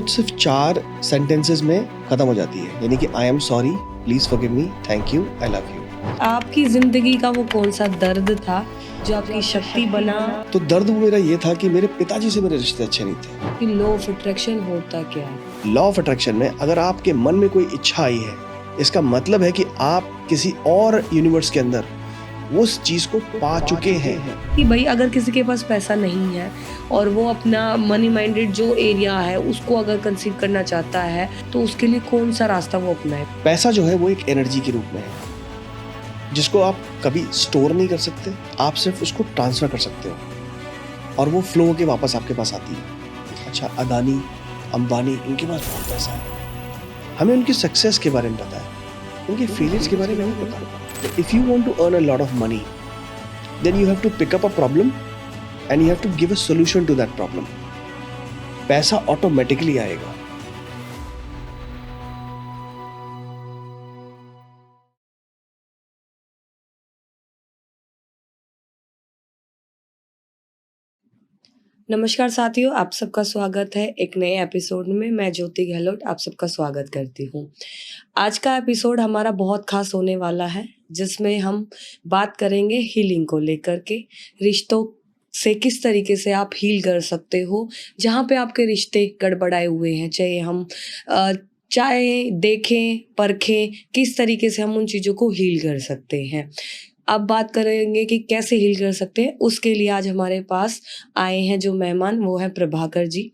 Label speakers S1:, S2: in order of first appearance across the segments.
S1: सिर्फ 4 सेंटेंसेस में खत्म हो जाती है, यानी कि I am sorry, please forgive me, thank you, I love you.
S2: आपकी जिंदगी का वो कौन सा दर्द था जो आपकी शक्ति बना?
S1: तो दर्द वो मेरा ये था कि मेरे पिताजी से मेरे रिश्ते अच्छे नहीं थे।
S2: कि लॉ ऑफ अट्रैक्शन होता क्या है?
S1: लॉ ऑफ अट्रैक्शन में अगर आपके मन में कोई इच्छा आई है, इसका मतलब है कि आप किसी और यूनिवर्स के अंदर उस चीज को पा चुके हैं।
S2: कि भाई अगर किसी के पास पैसा नहीं है और वो अपना मनी माइंडेड जो एरिया है उसको अगर कंसीव करना चाहता है तो उसके लिए कौन सा रास्ता वो अपनाए?
S1: पैसा जो है वो एक एनर्जी के रूप में है जिसको आप कभी स्टोर नहीं कर सकते, आप सिर्फ उसको ट्रांसफर कर सकते हो और वो फ्लो होके वापस आपके पास आती है। अच्छा, अदानी, अंबानी, इनके पास बहुत पैसा है, हमें उनकी सक्सेस के बारे में पता है, उनके फेलियर्स के बारे में नहीं पता। If you want to earn a lot of money, then you have to pick up a problem and you have to give a solution to that problem. पैसा ऑटोमेटिकली आएगा।
S2: नमस्कार साथियों, आप सबका स्वागत है एक नए एपिसोड में। मैं ज्योति गहलोत आप सबका स्वागत करती हूँ। आज का एपिसोड हमारा बहुत खास होने वाला है जिसमें हम बात करेंगे हीलिंग को लेकर के, रिश्तों से किस तरीके से आप हील कर सकते हो जहाँ पे आपके रिश्ते गड़बड़ाए हुए हैं। चाहे देखें परखें किस तरीके से हम उन चीज़ों को हील कर सकते हैं। अब बात करेंगे कि कैसे हील कर सकते हैं। उसके लिए आज हमारे पास आए हैं जो मेहमान, वो है प्रभाकर जी,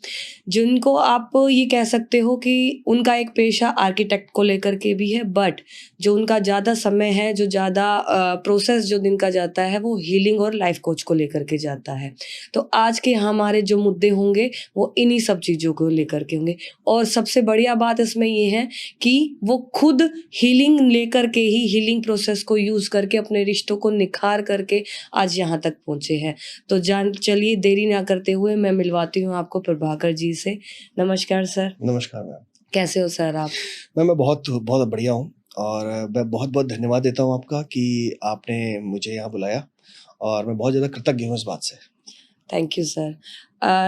S2: जिनको आप ये कह सकते हो कि उनका एक पेशा आर्किटेक्ट को लेकर के भी है, बट जो उनका ज़्यादा समय है, जो ज़्यादा प्रोसेस जो दिन का जाता है वो हीलिंग और लाइफ कोच को लेकर के जाता है। तो आज के हमारे जो मुद्दे होंगे वो इन्हीं सब चीज़ों को लेकर के होंगे। और सबसे बढ़िया बात इसमें ये है कि वो खुद हीलिंग लेकर के ही, हीलिंग प्रोसेस को यूज़ करके अपने रिश्तों को निखार करके आज यहाँ तक पहुँचे हैं। तो चलिए देरी ना करते हुए मैं मिलवाती हूँ आपको प्रभाकर जी से। नमस्कार सर।
S1: नमस्कार मैम।
S2: कैसे हो सर आप?
S1: मैं बहुत बहुत बढ़िया हूँ और मैं बहुत बहुत धन्यवाद देता हूँ आपका कि आपने मुझे यहाँ बुलाया और मैं बहुत ज़्यादा कृतज्ञ हूँ इस बात से।
S2: Thank you sir.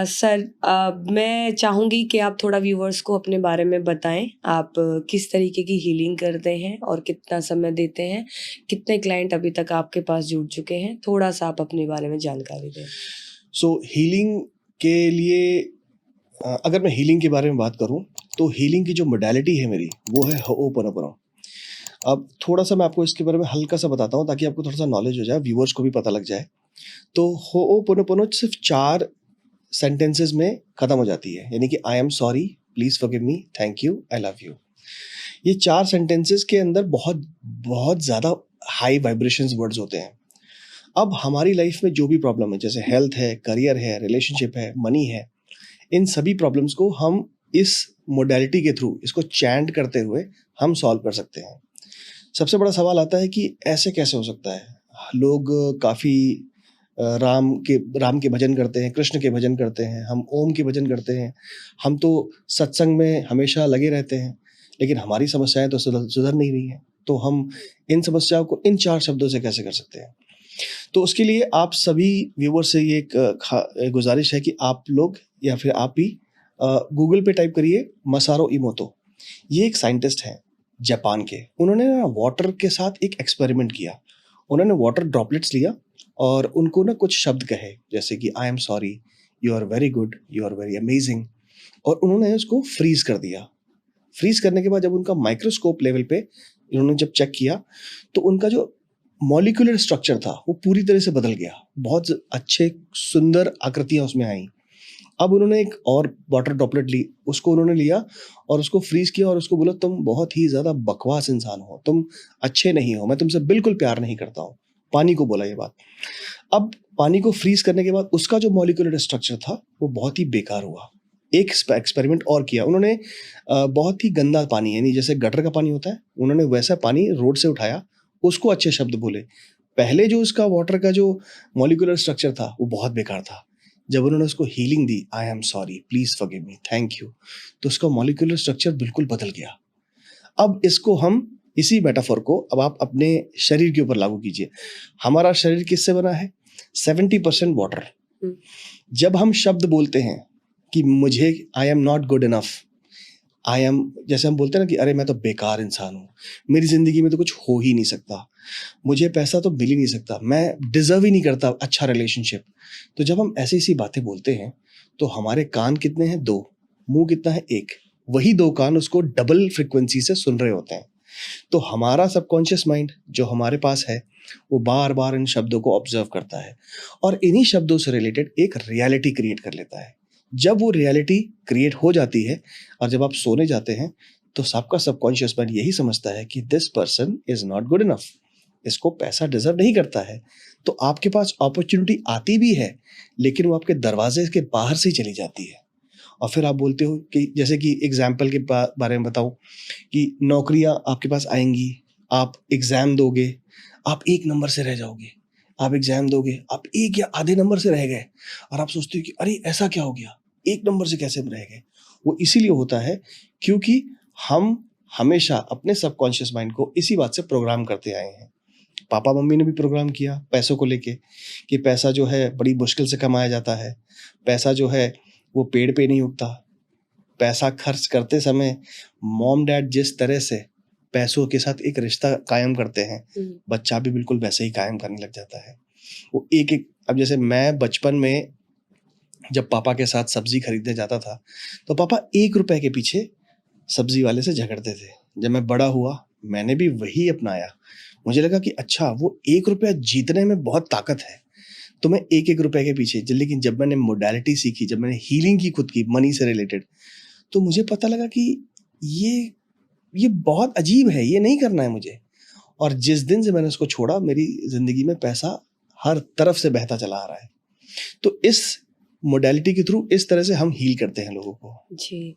S2: सर मैं चाहूँगी कि आप थोड़ा व्यूवर्स को अपने बारे में बताएं। आप किस तरीके की हीलिंग करते हैं और कितना समय देते हैं, कितने क्लाइंट अभी तक आपके पास जुड़ चुके हैं, थोड़ा सा आप अपने बारे में जानकारी दें।
S1: हीलिंग के लिए अगर मैं हीलिंग के बारे में बात करूं तो हीलिंग की जो मोडालिटी है मेरी वो है होओपोनोपोनो। अब थोड़ा सा मैं आपको इसके बारे में हल्का सा बताता हूं ताकि आपको थोड़ा सा नॉलेज हो जाए, व्यूअर्स को भी पता लग जाए। तो होओपोनोपोनो सिर्फ 4 सेंटेंसेस में खत्म हो जाती है, यानी कि I am sorry, please forgive me, thank you, I love you. ये 4 सेंटेंसेस के अंदर बहुत बहुत ज़्यादा हाई वाइब्रेशंस वर्ड्स होते हैं। अब हमारी लाइफ में जो भी प्रॉब्लम है, जैसे हेल्थ है, करियर है, रिलेशनशिप है, मनी है, इन सभी प्रॉब्लम्स को हम इस मोडालिटी के थ्रू, इसको चैंट करते हुए हम सॉल्व कर सकते हैं। सबसे बड़ा सवाल आता है कि ऐसे कैसे हो सकता है? लोग काफ़ी राम के भजन करते हैं, कृष्ण के भजन करते हैं, हम ओम के भजन करते हैं, हम तो सत्संग में हमेशा लगे रहते हैं, लेकिन हमारी समस्याएं तो सुधर नहीं रही हैं। तो हम इन समस्याओं को इन 4 शब्दों से कैसे कर सकते हैं? तो उसके लिए आप सभी व्यूअर से ये एक गुजारिश है कि आप लोग या फिर आप भी गूगल पे टाइप करिए मसारो इमोतो। ये एक साइंटिस्ट हैं जापान के। उन्होंने ना वाटर के साथ एक एक्सपेरिमेंट किया। उन्होंने वाटर ड्रॉपलेट्स लिया और उनको ना कुछ शब्द कहे, जैसे कि I am sorry, you are very good, you are very amazing, और उन्होंने उसको फ्रीज कर दिया। फ्रीज करने के बाद जब उनका माइक्रोस्कोप लेवल पे इन्होंने जब चेक किया तो उनका जो मॉलिक्यूलर स्ट्रक्चर था वो पूरी तरह से बदल गया। बहुत अच्छे सुंदर आकृतियां उसमें आई। अब उन्होंने एक और वाटर ड्रॉपलेट ली, उसको उन्होंने लिया और उसको फ्रीज किया और उसको बोला तुम बहुत ही ज़्यादा बकवास इंसान हो, तुम अच्छे नहीं हो, मैं तुमसे बिल्कुल प्यार नहीं करता हूँ। पानी को बोला ये बात। अब पानी को फ्रीज करने के बाद उसका जो मॉलिक्यूलर स्ट्रक्चर था वो बहुत ही बेकार हुआ। एक एक्सपेरिमेंट और किया उन्होंने, बहुत ही गंदा पानी, यानी जैसे गटर का पानी होता है, उन्होंने वैसा पानी रोड से उठाया, उसको अच्छे शब्द बोले। पहले जो उसका वाटर का जो मॉलिक्यूलर स्ट्रक्चर था वो बहुत बेकार था। जब उन्होंने उसको healing the, I am sorry, please forgive me, thank you, तो उसका मॉलिक्यूलर स्ट्रक्चर बिल्कुल बदल गया। अब इसको हम, इसी मेटाफोर को अब आप अपने शरीर के ऊपर लागू कीजिए। हमारा शरीर किससे बना है? 70% वाटर। जब हम शब्द बोलते हैं कि मुझे, I am not good enough, I am, जैसे हम बोलते हैं ना कि अरे मैं तो बेकार इंसान हूँ, मेरी ज़िंदगी में तो कुछ हो ही नहीं सकता, मुझे पैसा तो मिल ही नहीं सकता, मैं डिज़र्व ही नहीं करता अच्छा रिलेशनशिप। तो जब हम ऐसी-ऐसी बातें बोलते हैं, तो हमारे कान कितने हैं? 2, मुँह कितना है? 1। वही 2 कान उसको डबल फ्रीक्वेंसी से सुन रहे होते हैं। तो हमारा सबकॉन्शियस माइंड जो हमारे पास है, वो बार-बार इन शब्दों को ऑब्ज़र्व करता है और इन्हीं शब्दों से रिलेटेड एक रियलिटी क्रिएट कर लेता है। जब वो रियलिटी क्रिएट हो जाती है और जब आप सोने जाते हैं, तो आपका सबकॉन्शियस माइंड यही समझता है कि this person is not good enough, इसको पैसा डिज़र्व नहीं करता है। तो आपके पास अपॉर्च्युनिटी आती भी है, लेकिन वो आपके दरवाज़े के बाहर से ही चली जाती है। और फिर आप बोलते हो कि जैसे कि एग्ज़ाम्पल के बारे में बताऊँ कि नौकरियाँ आपके पास आएँगी, आप एग्ज़ाम दोगे, आप 1 नंबर से रह जाओगे। आप एग्ज़ाम दोगे, आप 1 या आधे नंबर से रह गए और आप सोचते हो कि अरे! ऐसा क्या हो गया? 1 नंबर से कैसे हम रह गए? वो इसीलिए होता है क्योंकि हम हमेशा अपने सबकॉन्शियस माइंड को इसी बात से प्रोग्राम करते आए हैं। पापा-मम्मी ने भी प्रोग्राम किया पैसों को लेके कि पैसा जो है बड़ी मुश्किल से कमाया जाता है। पैसा जो है वो पेड़ पे नहीं उगता। पैसा खर्च करते समय मॉम-डैड जिस तरह से पैसों के साथ एक रिश्ता कायम करते हैं, बच्चा भी बिल्कुल वैसे ही कायम करने लग जाता है। वो एक-एक, अब जैसे मैं बचपन में जब पापा के साथ सब्ज़ी खरीदने जाता था, तो पापा ₹1 के पीछे सब्ज़ी वाले से झगड़ते थे। जब मैं बड़ा हुआ, मैंने भी वही अपनाया। मुझे लगा कि अच्छा वो ₹1 जीतने में बहुत ताकत है, तो मैं एक-एक रुपए के पीछे लेकिन जब मैंने मोडालिटी सीखी, जब मैंने हीलिंग की खुद की मनी से रिलेटेड, तो मुझे पता लगा कि ये ये बहुत अजीब है, ये नहीं करना है मुझे। और जिस दिन से मैंने उसको छोड़ा, मेरी ज़िंदगी में पैसा हर तरफ से बहता चला आ रहा है। तो इस मोडालिटी के थ्रू इस तरह से हम हील करते हैं लोगों को।
S2: जी।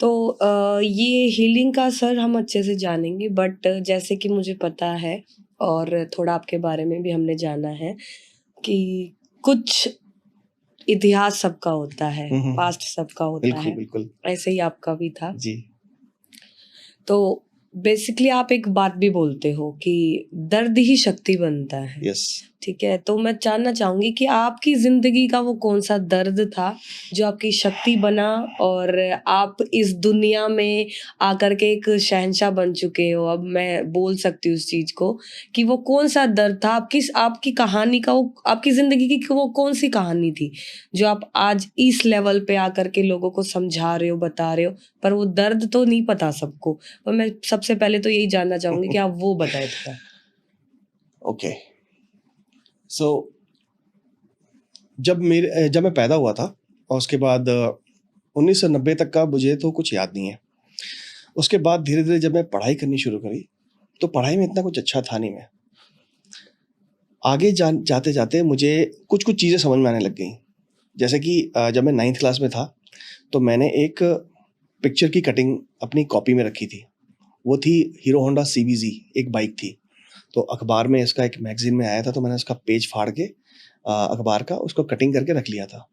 S2: तो ये हीलिंग का सर हम अच्छे से जानेंगे, बट जैसे कि मुझे पता है और थोड़ा आपके बारे में भी हमने जाना है कि कुछ इतिहास सबका होता है,
S1: हुँ, हुँ।
S2: पास्ट सबका होता
S1: बिल्कुल,
S2: है,
S1: बिल्कुल।
S2: ऐसे ही आपका भी था।
S1: जी।
S2: तो बेसिकली आप एक बात भी बोलते हो कि दर्द ही शक्ति बनता है,
S1: यस।
S2: ठीक है? तो मैं जानना चाहूँगी कि आपकी ज़िंदगी का वो कौन-सा दर्द था जो आपकी शक्ति बना और आप इस दुनिया में आकर के एक शहंशाह बन चुके हो? अब मैं बोल सकती हूँ उस चीज़ को कि वो कौन-सा दर्द था? आपकी कहानी का वो आपकी ज़िंदगी की वो कौन-सी कहानी थी, जो आप आज इस लेवल पे आकर के लोगों को समझा रहे हो, बता रहे हो, पर वो दर्द तो नहीं पता सबको। और मैं सबसे पहले तो यही जानना चाहूँगी कि आप वो बताएँ थोड़ा?
S1: ओके। सो जब मैं पैदा हुआ था और उसके बाद 1990 तक का मुझे तो कुछ याद नहीं है। उसके बाद धीरे-धीरे जब मैं पढ़ाई करनी शुरू करी, तो पढ़ाई में इतना कुछ अच्छा था नहीं मैं। आगे जाते-जाते मुझे कुछ-कुछ चीज़ें समझ में आने लग गईं। जैसे कि जब मैं 9th क्लास में था, तो मैंने एक पिक्चर की कटिंग अपनी कॉपी में रखी थी। वो थी हीरो होंडा सीबीज़ी, एक बाइक थी। तो अखबार में इसका एक मैगज़ीन में आया था, तो मैंने उसका पेज फाड़ के अखबार का उसको कटिंग करके रख लिया था।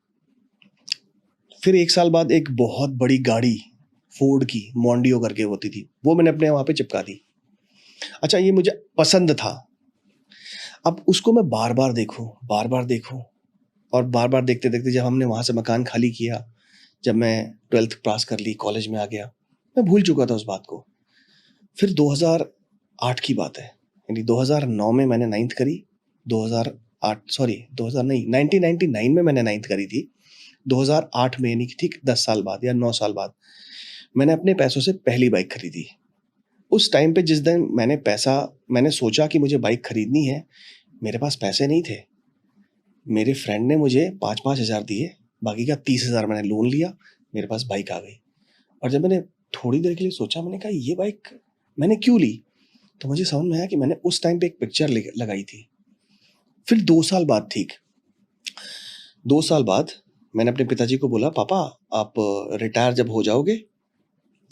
S1: फिर 1 साल बाद एक बहुत बड़ी गाड़ी फ़ोर्ड की मोंडियो करके होती थी, वो मैंने अपने वहाँ पे चिपका दी। अच्छा, ये मुझे पसंद था। अब उसको मैं बार-बार देखूँ और बार-बार देखते-देखते जब हमने वहाँ से मकान खाली किया, जब मैं 12th पास कर ली, कॉलेज में आ गया, मैं भूल चुका था उस बात को। फिर 2008 की बात है, यानी 2009 में मैंने 9th करी, 2008 सॉरी 2000 नहीं 1999 में मैंने 9th करी थी। 2008 में यानी कि ठीक 10 साल बाद या 9 साल बाद मैंने अपने पैसों से पहली बाइक खरीदी। उस टाइम पे जिस दिन मैंने सोचा कि मुझे बाइक खरीदनी है, मेरे पास पैसे नहीं थे। मेरे फ्रेंड ने मुझे 5-5 हज़ार दिए, बाकी का 30,000 मैंने लोन लिया, मेरे पास बाइक आ गई। और जब मैंने थोड़ी देर के लिए सोचा, मैंने कहा ये बाइक मैंने क्यों ली? तो मुझे समझ में आया कि मैंने उस टाइम पे एक पिक्चर लगाई थी। फिर 2 साल बाद ठीक 2 साल बाद मैंने अपने पिताजी को बोला, पापा आप रिटायर जब हो जाओगे,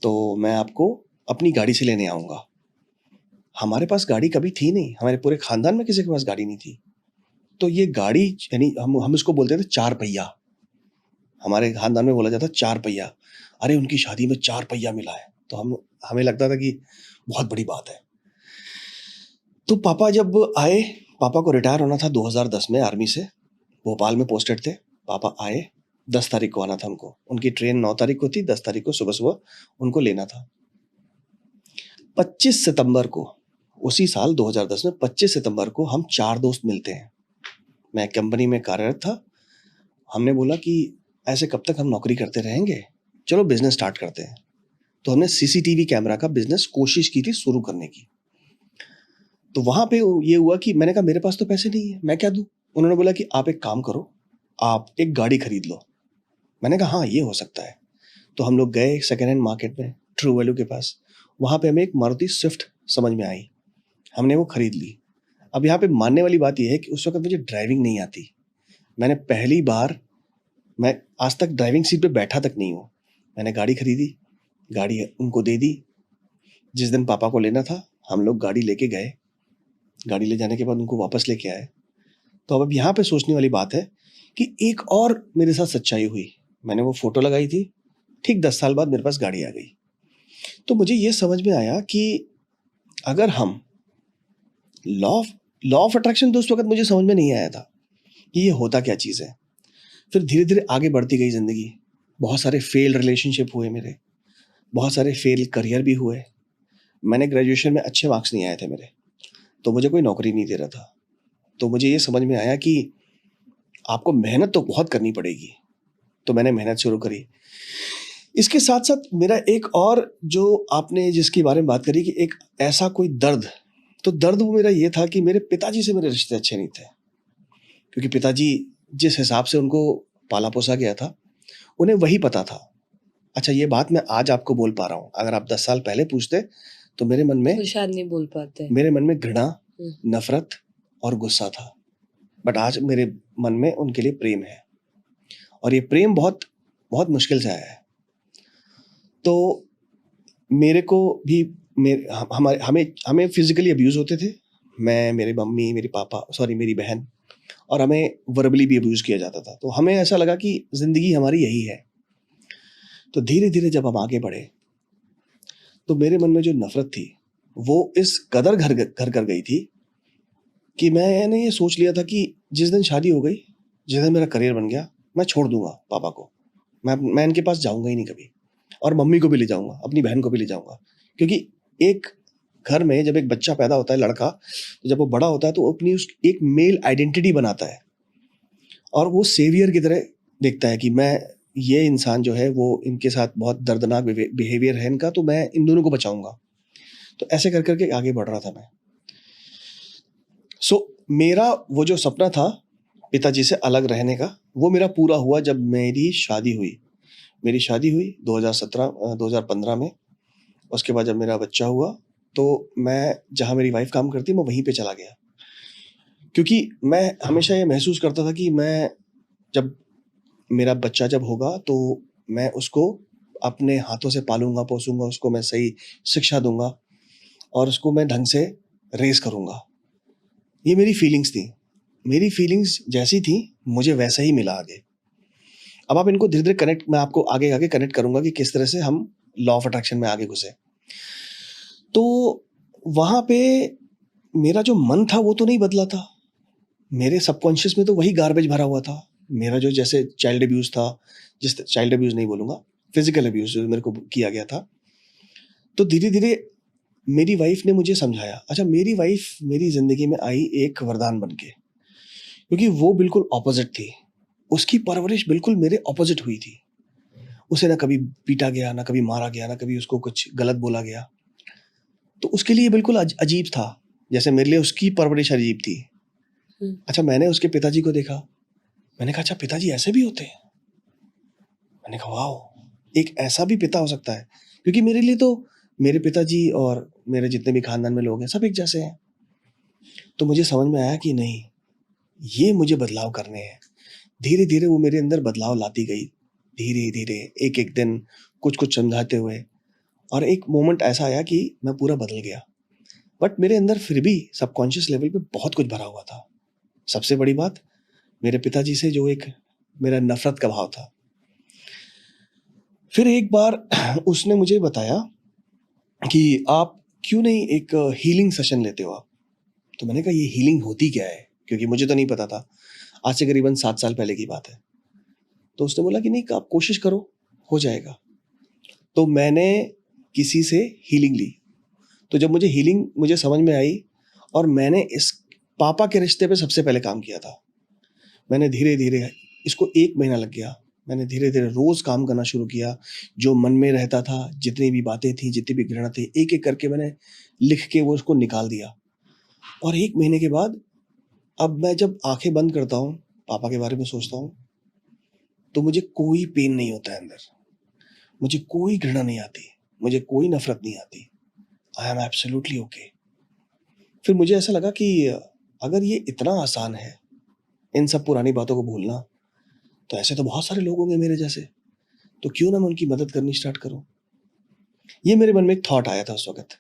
S1: तो मैं आपको अपनी गाड़ी से लेने आऊँगा। हमारे पास गाड़ी कभी थी नहीं, हमारे पूरे खानदान में किसी के पास गाड़ी नहीं थी। तो ये गाड़ी यानी हम इसको बोलते थे 4 पहिया। हमारे खानदान में बोला जाता है 4 पहिया। अरे उनकी शादी में 4 पहिया मिला है, तो हमें लगता था कि बहुत बड़ी बात है। तो पापा जब आए, पापा को रिटायर होना था 2010 में आर्मी से, भोपाल में पोस्टेड थे। पापा आए, 10 तारीख को आना था हमको। उनकी ट्रेन 9 तारीख को थी, 10 तारीख को सुबह-सुबह उनको लेना था। 25 सितंबर को, उसी साल 2010 में 25 सितंबर को हम 4 दोस्त मिलते हैं। मैं कंपनी में कार्यरत था। हमने बोला कि ऐसे कब तक हम नौकरी करते रहेंगे? चलो बिज़नेस स्टार्ट करते हैं। तो हमने सीसीटीवी कैमरा का बिज़नेस कोशिश की थी शुरू करने की। तो वहाँ पे ये हुआ कि मैंने कहा मेरे पास तो पैसे नहीं है, मैं क्या दूँ? उन्होंने बोला कि आप एक काम करो, आप एक गाड़ी खरीद लो। मैंने कहा हाँ, ये हो सकता है। तो हम लोग गए सेकंड हैंड मार्केट में, ट्रू वैल्यू के पास। वहाँ पे हमें एक मारुति स्विफ्ट समझ में आई। हमने वो खरीद ली। अब यहाँ पे मानने वाली बात ये है कि उस वक़्त मुझे ड्राइविंग नहीं आती। मैंने पहली बार, मैं आज तक ड्राइविंग सीट पे बैठा तक नहीं हूँ। मैंने गाड़ी खरीदी, गाड़ी उनको दे दी। जिस दिन पापा को लेना था, हम लोग गाड़ी लेके गए। गाड़ी ले जाने के बाद उनको वापस लेके आए। तो अब यहाँ पे सोचने वाली बात है कि एक और मेरे साथ सच्चाई हुई। मैंने वो फ़ोटो लगाई थी, ठीक 10 साल बाद मेरे पास गाड़ी आ गई। तो मुझे ये समझ में आया कि अगर हम लॉ लॉ ऑफ अट्रैक्शन, तो उस वक़्त मुझे समझ में नहीं आया था कि ये होता क्या चीज़ है। फिर धीरे-धीरे आगे बढ़ती गई ज़िंदगी। बहुत सारे फ़ेल्ड रिलेशनशिप हुए मेरे, बहुत सारे फ़ेल करियर भी हुए। मैंने ग्रेजुएशन में अच्छे मार्क्स नहीं आए थे मेरे, तो मुझे कोई नौकरी नहीं दे रहा था। तो मुझे ये समझ में आया कि आपको मेहनत तो बहुत करनी पड़ेगी। तो मैंने मेहनत शुरू करी। इसके साथ-साथ मेरा एक और, जो आपने जिसके बारे में बात करी कि एक ऐसा कोई दर्द, तो दर्द वो मेरा ये था कि मेरे पिताजी से मेरे रिश्ते अच्छे नहीं थे। क्योंकि पिताजी जिस हिसाब से उनको पाला-पोसा गया था, उन्हें वही पता था। अच्छा, ये बात मैं आज आपको बोल पा रहा हूँ। अगर आप 10 साल पहले पूछते, तो मेरे मन
S2: तो
S1: में
S2: शायद नहीं बोल पाते।
S1: घृणा, नफ़रत और गुस्सा था। बट आज मेरे मन में उनके लिए प्रेम है। और ये प्रेम बहुत बहुत मुश्किल से आया है। तो मेरे को भी हमारे हमें हमें फिज़िकली अब्यूज़ होते थे। मैं, मेरी मम्मी, मेरी बहन, और हमें वर्बली भी अब्यूज़ किया जाता था। तो हमें ऐसा लगा कि ज़िंदगी हमारी यही है। तो धीरे-धीरे जब हम आगे बढ़े, तो मेरे मन में जो नफ़रत थी, वो इस कदर घर कर गई थी कि मैंने ये सोच लिया था कि जिस दिन शादी हो गई, जिस दिन मेरा करियर बन गया, मैं छोड़ दूँगा पापा को। मैं इनके पास जाऊँगा ही नहीं कभी। और मम्मी को भी ले जाऊँगा, अपनी बहन को भी ले जाऊँगा। क्योंकि एक घर में जब एक बच्चा पैदा होता है, लड़का, तो जब वो बड़ा होता है तो वो अपनी उस एक मेल आइडेंटिटी बनाता है। और वो सेवियर की तरह देखता है कि मैं, ये इंसान जो है वो, इनके साथ बहुत दर्दनाक बिहेवियर है इनका, तो मैं इन दोनों को बचाऊँगा। तो ऐसे कर के आगे बढ़ रहा था मैं। मेरा वो जो सपना था पिताजी से अलग रहने का, वो मेरा पूरा हुआ जब मेरी शादी हुई। मेरी शादी हुई 2015 में। उसके बाद जब मेरा बच्चा हुआ, तो मैं जहाँ मेरी वाइफ़ काम करती है, मैं वहीं पे चला गया। क्योंकि मैं हमेशा ये महसूस करता था कि जब मेरा बच्चा जब होगा, तो मैं उसको अपने हाथों से पालूँगा, पोसूँगा, उसको मैं सही शिक्षा दूँगा और उसको मैं ढंग से रेज़ करूँगा। ये मेरी फीलिंग्स थी। मेरी फीलिंग्स जैसी थी, मुझे वैसा ही मिला आगे। अब आप इनको धीरे-धीरे मैं आपको आगे-आगे कनेक्ट करूँगा कि किस तरह से हम लॉ ऑफ अट्रैक्शन में आगे घुसे। तो वहाँ पे मेरा जो मन था वो तो नहीं बदला था। मेरे सबकॉन्शियस में तो वही गार्बेज भरा हुआ था। मेरा जो जैसे चाइल्ड अब्यूज़ था, चाइल्ड अब्यूज़ नहीं बोलूँगा, फिज़िकल अब्यूज़ जो मेरे को किया गया था। तो धीरे-धीरे मेरी वाइफ़ ने मुझे समझाया। अच्छा, मेरी वाइफ़ मेरी ज़िंदगी में आई एक वरदान बन के, क्योंकि वो बिल्कुल ऑपोज़िट थी। उसकी परवरिश बिल्कुल मेरे ऑपोज़िट हुई थी। उसे ना कभी पीटा गया, ना कभी मारा गया, ना कभी उसको कुछ गलत बोला गया। तो उसके लिए बिल्कुल अजीब था, जैसे मेरे लिए उसकी परवरिश अजीब थी। अच्छा, मैंने उसके पिताजी को देखा। मैंने कहा, अच्छा पिताजी ऐसे भी होते हैं? मैंने कहा वाओ! एक ऐसा भी पिता हो सकता है। क्योंकि मेरे लिए तो मेरे पिताजी और मेरे जितने भी खानदान में लोग हैं, सब एक जैसे हैं। तो मुझे समझ में आया कि नहीं, ये मुझे बदलाव करने हैं। धीरे-धीरे वो मेरे अंदर बदलाव लाती गई। धीरे-धीरे, एक-एक दिन, कुछ-कुछ समझाते हुए, और एक मोमेंट ऐसा आया कि मैं पूरा बदल गया। बट मेरे अंदर फिर भी सबकॉन्शियस लेवल पे बहुत कुछ भरा हुआ था। सबसे बड़ी बात, मेरे पिताजी से जो एक मेरा नफ़रत का भाव था। फिर एक बार उसने मुझे बताया कि आप क्यों नहीं एक हीलिंग सेशन लेते हो आप? तो मैंने कहा, ये हीलिंग होती क्या है? क्योंकि मुझे तो नहीं पता था। आज से करीबन 7 साल पहले की बात है। तो उसने बोला कि नहीं आप कोशिश करो, हो जाएगा। तो मैंने किसी से हीलिंग ली। तो जब मुझे समझ में आई, और मैंने इस पापा के रिश्ते पे सबसे पहले काम किया था। मैंने धीरे-धीरे, इसको 1 महीना लग गया। मैंने धीरे-धीरे रोज़ काम करना शुरू किया। जो मन में रहता था, जितनी भी बातें थी, जितनी भी घृणा थी, एक-एक करके मैंने लिख के वो उसको निकाल दिया। और 1 महीने के बाद अब मैं जब आँखें बंद करता हूँ, पापा के बारे में सोचता हूँ, तो मुझे कोई पेन नहीं होता है अंदर। मुझे कोई घृणा नहीं आती, मुझे कोई नफ़रत नहीं आती। I am absolutely okay. फिर मुझे ऐसा लगा कि अगर ये इतना आसान है, इन सब पुरानी बातों को भूलना, तो ऐसे तो बहुत सारे लोग होंगे मेरे जैसे, तो क्यों ना मैं उनकी मदद करनी स्टार्ट करूँ? ये मेरे मन में एक थॉट आया था उस वक़्त।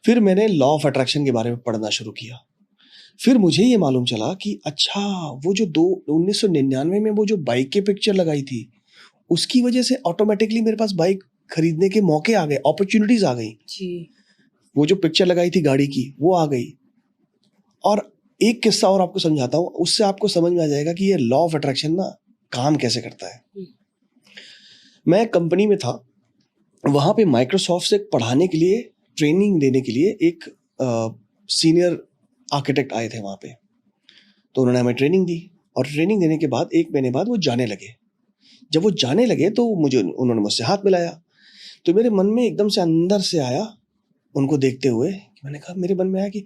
S1: फिर मैंने लॉ ऑफ अट्रैक्शन के बारे में पढ़ना शुरू किया। फिर मुझे ये मालूम चला कि अच्छा, वो जो 1999 में वो जो बाइक की पिक्चर लगाई थी, उसकी वजह से ऑटोमैटिकली मेरे पास बाइक खरीदने के मौके आ गए, अपॉर्च्युनिटीज़ आ गई।
S2: जी।
S1: वो जो पिक्चर लगाई थी गाड़ी की, वो आ गई। और एक किस्सा और आपको समझाता हूँ, उससे आपको समझ में आ जाएगा कि ये लॉ ऑफ अट्रैक्शन ना काम कैसे करता है।
S2: हुँ।
S1: मैं कंपनी में था, वहाँ पे माइक्रोसॉफ्ट से पढ़ाने के लिए, ट्रेनिंग देने के लिए एक सीनियर आर्किटेक्ट आए थे वहाँ पे। तो उन्होंने हमें ट्रेनिंग दी, और ट्रेनिंग देने के बाद 1 महीने बाद वो जाने लगे। जब वो जाने लगे तो उन्होंने मुझसे हाथ मिलाया। तो मेरे मन में एकदम से अंदर से आया, उनको देखते हुए, कि मैंने कहा, मेरे मन में आया कि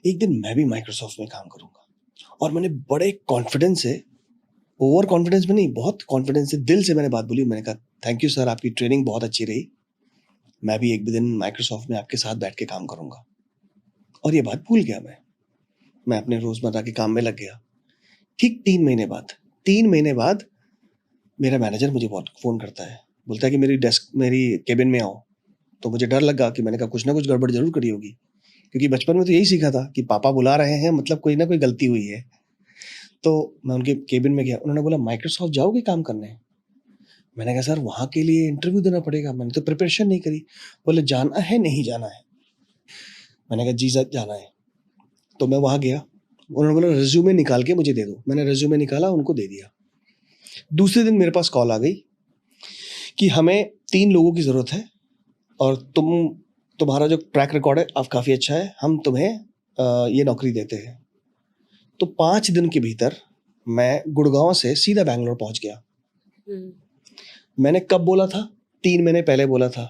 S1: एक दिन मैं भी माइक्रोसॉफ्ट में काम करूँगा। और मैंने बड़े कॉन्फिडेंस से, ओवर कॉन्फिडेंस में नहीं, बहुत कॉन्फिडेंस से, दिल से मैंने बात बोली। मैंने कहा, थैंक यू सर, आपकी ट्रेनिंग बहुत अच्छी रही। मैं भी एक दिन माइक्रोसॉफ्ट में आपके साथ बैठ के काम करूँगा। और ये बात भूल गया मैं अपने रोज़मर्रा के काम में लग गया। ठीक 3 महीने बाद मेरा मैनेजर मुझे फ़ोन करता है। बोलता है कि मेरी केबिन में आओ। तो मुझे डर लगा, कि मैंने कहा कुछ ना कुछ गड़बड़ ज़रूर करी होगी, क्योंकि बचपन में तो यही सीखा था कि पापा बुला रहे हैं, मतलब कोई ना कोई गलती हुई है। तो मैं उनके केबिन में गया। उन्होंने बोला, माइक्रोसॉफ्ट जाओगे काम करने? मैंने कहा, सर वहाँ के लिए इंटरव्यू देना पड़ेगा, मैंने तो प्रिपरेशन नहीं करी। बोले, जाना है, नहीं जाना है? मैंने कहा, जी सर जाना है। तो मैं वहाँ गया। उन्होंने बोला, रिज्यूमे निकाल के मुझे दे दो। मैंने रिज्यूमे निकाला, उनको दे दिया। दूसरे दिन मेरे पास कॉल आ गई कि हमें 3 लोगों की ज़रूरत है, और तुम्हारा जो ट्रैक रिकॉर्ड है अब काफ़ी अच्छा है, हम तुम्हें ये नौकरी देते हैं। तो 5 दिन के भीतर मैं गुड़गाँव से सीधा बैंगलोर पहुँच गया।
S2: हुँ।
S1: मैंने कब बोला था? 3 महीने पहले बोला था।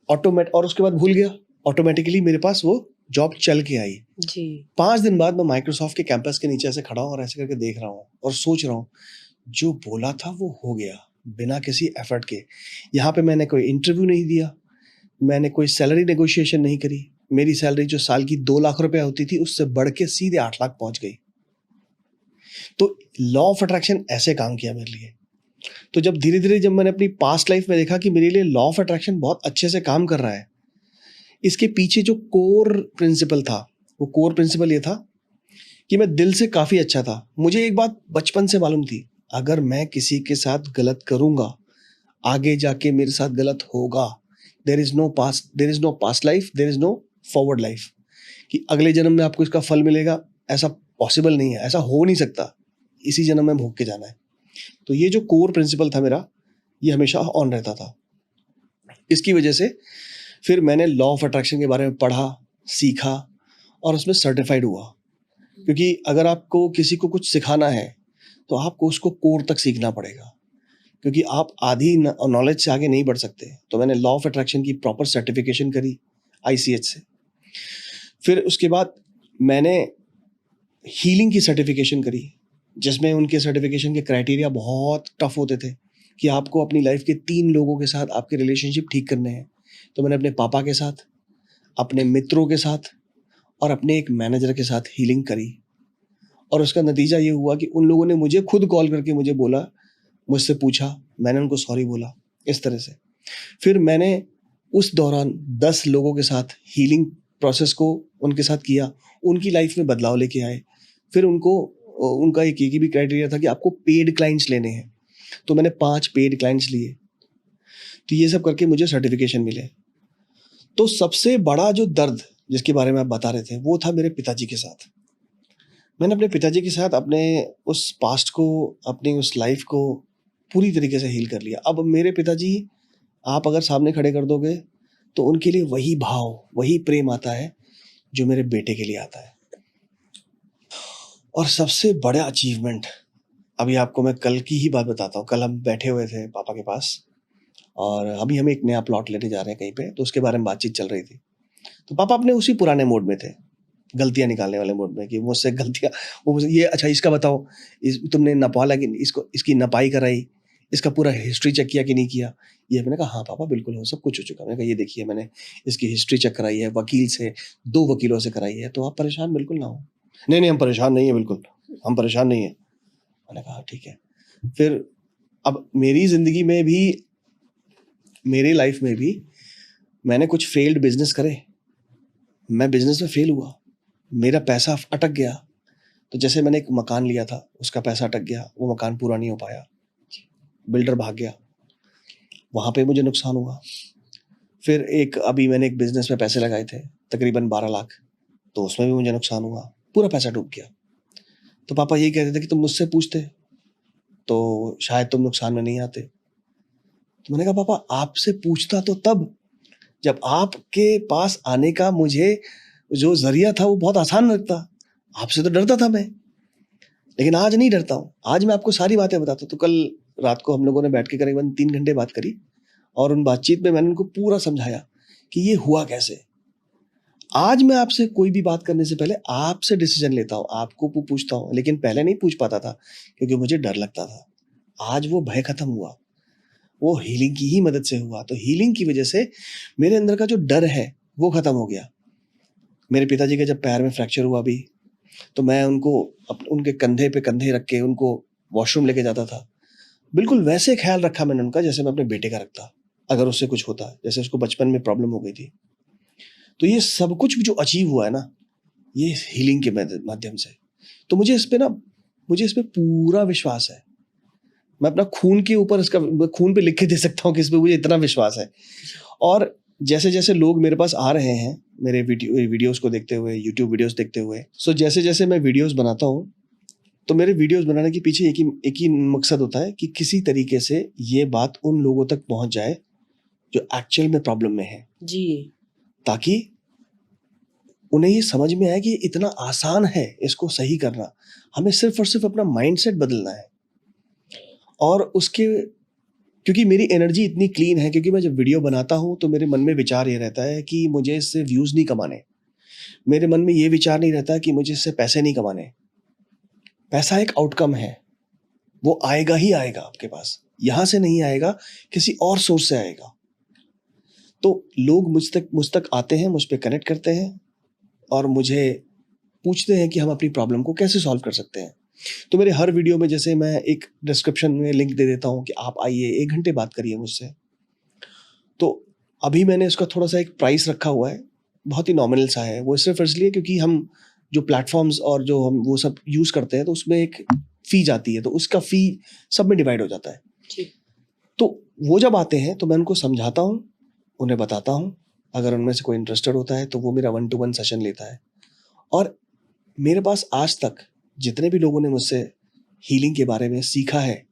S1: और उसके बाद भूल गया। ऑटोमेटिकली मेरे पास वो जॉब चल के आई।
S2: जी।
S1: 5 दिन बाद मैं माइक्रोसॉफ्ट के कैंपस के नीचे ऐसे खड़ा हूँ, और ऐसे करके देख रहा हूँ और सोच रहा हूँ, जो बोला था वो हो गया, बिना किसी एफर्ट के। यहाँ पे मैंने कोई इंटरव्यू नहीं दिया, मैंने कोई सैलरी नेगोशिएशन नहीं करी। मेरी सैलरी जो साल की 2 लाख रुपए होती थी, उससे बढ़ के सीधे 8 लाख पहुँच गई। तो लॉ ऑफ अट्रैक्शन ऐसे काम किया मेरे लिए। तो जब मैंने अपनी पास्ट लाइफ में देखा कि मेरे लिए लॉ ऑफ अट्रैक्शन बहुत अच्छे से काम कर रहा है, इसके पीछे जो कोर प्रिंसिपल था, वो कोर प्रिंसिपल ये था कि मैं दिल से काफ़ी अच्छा था। मुझे एक बात बचपन से मालूम थी, अगर मैं किसी के साथ गलत करूँगा, आगे जाके मेरे साथ गलत होगा। There is no past life, there is no forward life, कि अगले जन्म में आपको इसका फल मिलेगा, ऐसा पॉसिबल नहीं है, ऐसा हो नहीं सकता। इसी जन्म में भोग के जाना है। तो ये जो कोर प्रिंसिपल था मेरा, ये हमेशा ऑन रहता था। इसकी वजह से फिर मैंने लॉ ऑफ अट्रैक्शन के बारे में पढ़ा, सीखा, और उसमें सर्टिफाइड हुआ। क्योंकि अगर आपको किसी को कुछ सिखाना है, तो आपको उसको कोर तक सीखना पड़ेगा, क्योंकि आप आधी नॉलेज से आगे नहीं बढ़ सकते। तो मैंने लॉ ऑफ अट्रैक्शन की प्रॉपर सर्टिफिकेशन करी ICH से। फिर उसके बाद मैंने हीलिंग की सर्टिफिकेशन करी, जिसमें उनके सर्टिफिकेशन के क्राइटेरिया बहुत टफ होते थे, कि आपको अपनी लाइफ के 3 लोगों के साथ आपके रिलेशनशिप ठीक करने हैं। तो मैंने अपने पापा के साथ, अपने मित्रों के साथ, और अपने एक मैनेजर के साथ हीलिंग करी। और उसका नतीजा ये हुआ कि उन लोगों ने मुझे खुद कॉल करके मुझे बोला, मुझसे पूछा, मैंने उनको सॉरी बोला, इस तरह से। फिर मैंने उस दौरान 10 लोगों के साथ हीलिंग प्रोसेस को उनके साथ किया, उनकी लाइफ में बदलाव लेके आए। फिर उनका एक ये भी क्राइटेरिया था कि आपको पेड क्लाइंट्स लेने हैं, तो मैंने 5 पेड क्लाइंट्स लिए। तो ये सब करके मुझे सर्टिफिकेशन मिले। तो सबसे बड़ा जो दर्द जिसके बारे में आप बता रहे थे, वो था मेरे पिताजी के साथ। मैंने अपने पिताजी के साथ अपने उस पास्ट को, अपनी उस लाइफ को पूरी तरीके से हील कर लिया। अब मेरे पिताजी आप अगर सामने खड़े कर दोगे तो उनके लिए वही भाव, वही प्रेम आता है जो मेरे बेटे के लिए आता है। और सबसे बड़ा अचीवमेंट, अभी आपको मैं कल की ही बात बताता हूँ। कल हम बैठे हुए थे पापा के पास और अभी हम एक नया प्लॉट लेने जा रहे हैं कहीं पे, तो उसके बारे में बातचीत चल रही थी। तो पापा अपने उसी पुराने मोड में थे, गलतियाँ निकालने वाले मोड में, कि मुझसे गलतियाँ, वो मुझसे ये अच्छा इसका बताओ, तुमने नपा लगी, इसको इसकी नपाई कराई, इसका पूरा हिस्ट्री चेक किया कि नहीं किया? ये मैंने कहा हाँ पापा बिल्कुल हो, सब कुछ हो चुका। मैंने कहा ये देखिए मैंने इसकी हिस्ट्री चेक कराई है, वकील से, 2 वकीलों से कराई है, तो आप परेशान बिल्कुल ना हो। नहीं नहीं हम परेशान नहीं है, बिल्कुल हम परेशान नहीं है। मैंने कहा ठीक है। फिर अब मेरी जिंदगी में भी, मेरी लाइफ में भी मैंने कुछ फेल्ड बिजनेस करे, मैं बिजनेस में फेल हुआ, मेरा पैसा अटक गया। तो जैसे मैंने एक मकान लिया था, उसका पैसा अटक गया, वो मकान पूरा नहीं हो पाया, बिल्डर भाग गया, वहाँ पे मुझे नुकसान हुआ। फिर अभी मैंने एक बिजनेस में पैसे लगाए थे तकरीबन 12 लाख, तो उसमें भी मुझे नुकसान हुआ, पूरा पैसा डूब गया। तो पापा यही कहते थे कि तुम मुझसे पूछते तो शायद तुम नुकसान में नहीं आते। तो मैंने कहा पापा आपसे पूछता तो तब जब आपके पास आने का मुझे जो जरिया था वो बहुत आसान लगता। आपसे तो डरता था मैं, लेकिन आज नहीं डरता हूँ। आज मैं आपको सारी बातें बताता हूँ। तो कल रात को हम लोगों ने बैठ के करीबन 3 घंटे बात करी और उन बातचीत में मैंने उनको पूरा समझाया कि ये हुआ कैसे। आज मैं आपसे कोई भी बात करने से पहले आपसे डिसीजन लेता हूँ, आपको पूछता हूँ, लेकिन पहले नहीं पूछ पाता था क्योंकि मुझे डर लगता था। आज वो भय खत्म हुआ, वो हीलिंग की ही मदद से हुआ। तो हीलिंग की वजह से मेरे अंदर का जो डर है वो खत्म हो गया। मेरे पिताजी के जब पैर में फ्रैक्चर हुआ भी, तो मैं उनको उनके कंधे पे कंधे रख के उनको वॉशरूम लेके जाता था। बिल्कुल वैसे ख्याल रखा मैंने उनका जैसे मैं अपने बेटे का रखता, अगर उससे कुछ होता, जैसे उसको बचपन में प्रॉब्लम हो गई थी। तो ये सब कुछ जो अचीव हुआ है ना, ये हीलिंग के माध्यम से। तो मुझे इस पे पूरा विश्वास है। मैं अपना खून के ऊपर इसका खून पे लिख के दे सकता हूँ कि इस पे मुझे इतना विश्वास है। और जैसे जैसे लोग मेरे पास आ रहे हैं मेरे वीडियोस को देखते हुए, यूट्यूब वीडियोस देखते हुए, सो जैसे जैसे मैं वीडियोस बनाता हूँ, तो मेरे वीडियोस बनाने के पीछे एक ही मकसद होता है कि किसी तरीके से ये बात उन लोगों तक पहुंच जाए जो एक्चुअल में प्रॉब्लम में है,
S2: जी।
S1: ताकि उन्हें ये समझ में आए कि इतना आसान है इसको सही करना। हमें सिर्फ और सिर्फ अपना माइंडसेट बदलना है। और उसके, क्योंकि मेरी एनर्जी इतनी क्लीन है, क्योंकि मैं जब वीडियो बनाता हूँ तो मेरे मन में विचार ये रहता है कि मुझे इससे व्यूज नहीं कमाने। मेरे मन में ये विचार नहीं रहता कि मुझे इससे पैसे नहीं कमाने। पैसा एक आउटकम है, वो आएगा ही आएगा आपके पास, यहां से नहीं आएगा, किसी और सोर्स से आएगा। तो लोग मुझ तक आते हैं, मुझ पे कनेक्ट करते हैं और मुझे पूछते हैं कि हम अपनी प्रॉब्लम को कैसे सॉल्व कर सकते हैं। तो मेरे हर वीडियो में जैसे मैं एक डिस्क्रिप्शन में लिंक दे देता हूँ कि आप आइए 1 घंटे बात करिए मुझसे। तो अभी मैंने उसका थोड़ा सा एक प्राइस रखा हुआ है, बहुत ही नॉमिनल सा है। वो सिर्फ इसलिए क्योंकि हम जो प्लेटफॉर्म्स और जो हम वो सब यूज़ करते हैं तो उसमें एक फ़ी जाती है, तो उसका फ़ी सब में डिवाइड हो जाता है।
S2: जी।
S1: तो वो जब आते हैं तो मैं उनको समझाता हूँ, उन्हें बताता हूँ। अगर उनमें से कोई इंटरेस्टेड होता है तो वो मेरा 1 टू 1 सेशन लेता है। और मेरे पास आज तक जितने भी लोगों ने मुझसे हीलिंग के बारे में सीखा है,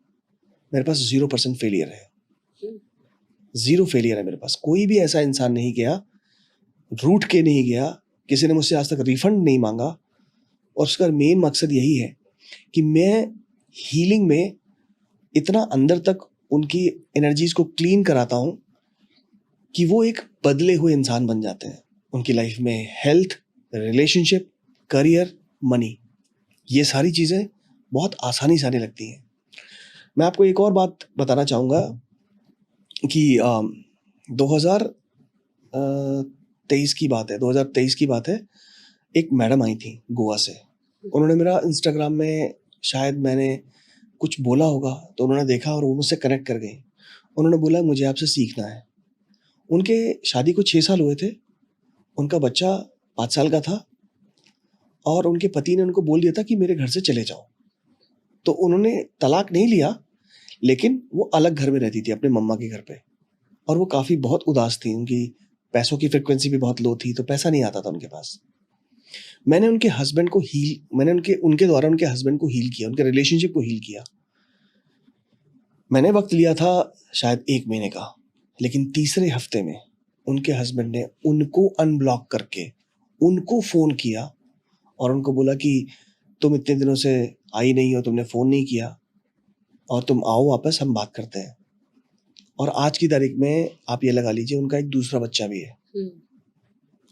S1: मेरे पास 0% फेलियर है। 0 फेलियर है मेरे पास। कोई भी ऐसा इंसान नहीं गया, रूठ के नहीं गया, किसी ने मुझसे आज तक रिफंड नहीं मांगा। और उसका मेन मकसद यही है कि मैं हीलिंग में इतना अंदर तक उनकी एनर्जीज को क्लीन कराता हूँ कि वो एक बदले हुए इंसान बन जाते हैं। उनकी लाइफ में हेल्थ, रिलेशनशिप, करियर, मनी, ये सारी चीज़ें बहुत आसानी से आने लगती हैं। मैं आपको एक और बात बताना चाहूँगा कि 2023 की बात है, 2023 की बात है। एक मैडम आई थी गोवा से। उन्होंने मेरा इंस्टाग्राम में, शायद मैंने कुछ बोला होगा तो उन्होंने देखा और वो मुझसे कनेक्ट कर गई। उन्होंने बोला मुझे आपसे सीखना है। उनके शादी को 6 साल हुए थे, उनका बच्चा 5 साल का था और उनके पति ने उनको बोल दिया था कि मेरे घर से चले जाओ। तो उन्होंने तलाक नहीं लिया, लेकिन वो अलग घर में रहती थी अपने मम्मा के घर पे। और वो काफ़ी बहुत उदास थी, उनकी पैसों की फ्रिक्वेंसी भी बहुत लो थी, तो पैसा नहीं आता था उनके पास। मैंने उनके हस्बैंड को उनके द्वारा उनके हस्बैंड को हील किया, उनके रिलेशनशिप को हील किया। मैंने वक्त लिया था शायद 1 महीने का, लेकिन तीसरे हफ्ते में उनके हस्बैंड ने उनको अनब्लॉक करके उनको फ़ोन किया और उनको बोला कि तुम इतने दिनों से आई नहीं हो, तुमने फ़ोन नहीं किया और तुम आओ वापस, हम बात करते हैं। और आज की तारीख में आप ये लगा लीजिए उनका एक दूसरा बच्चा भी है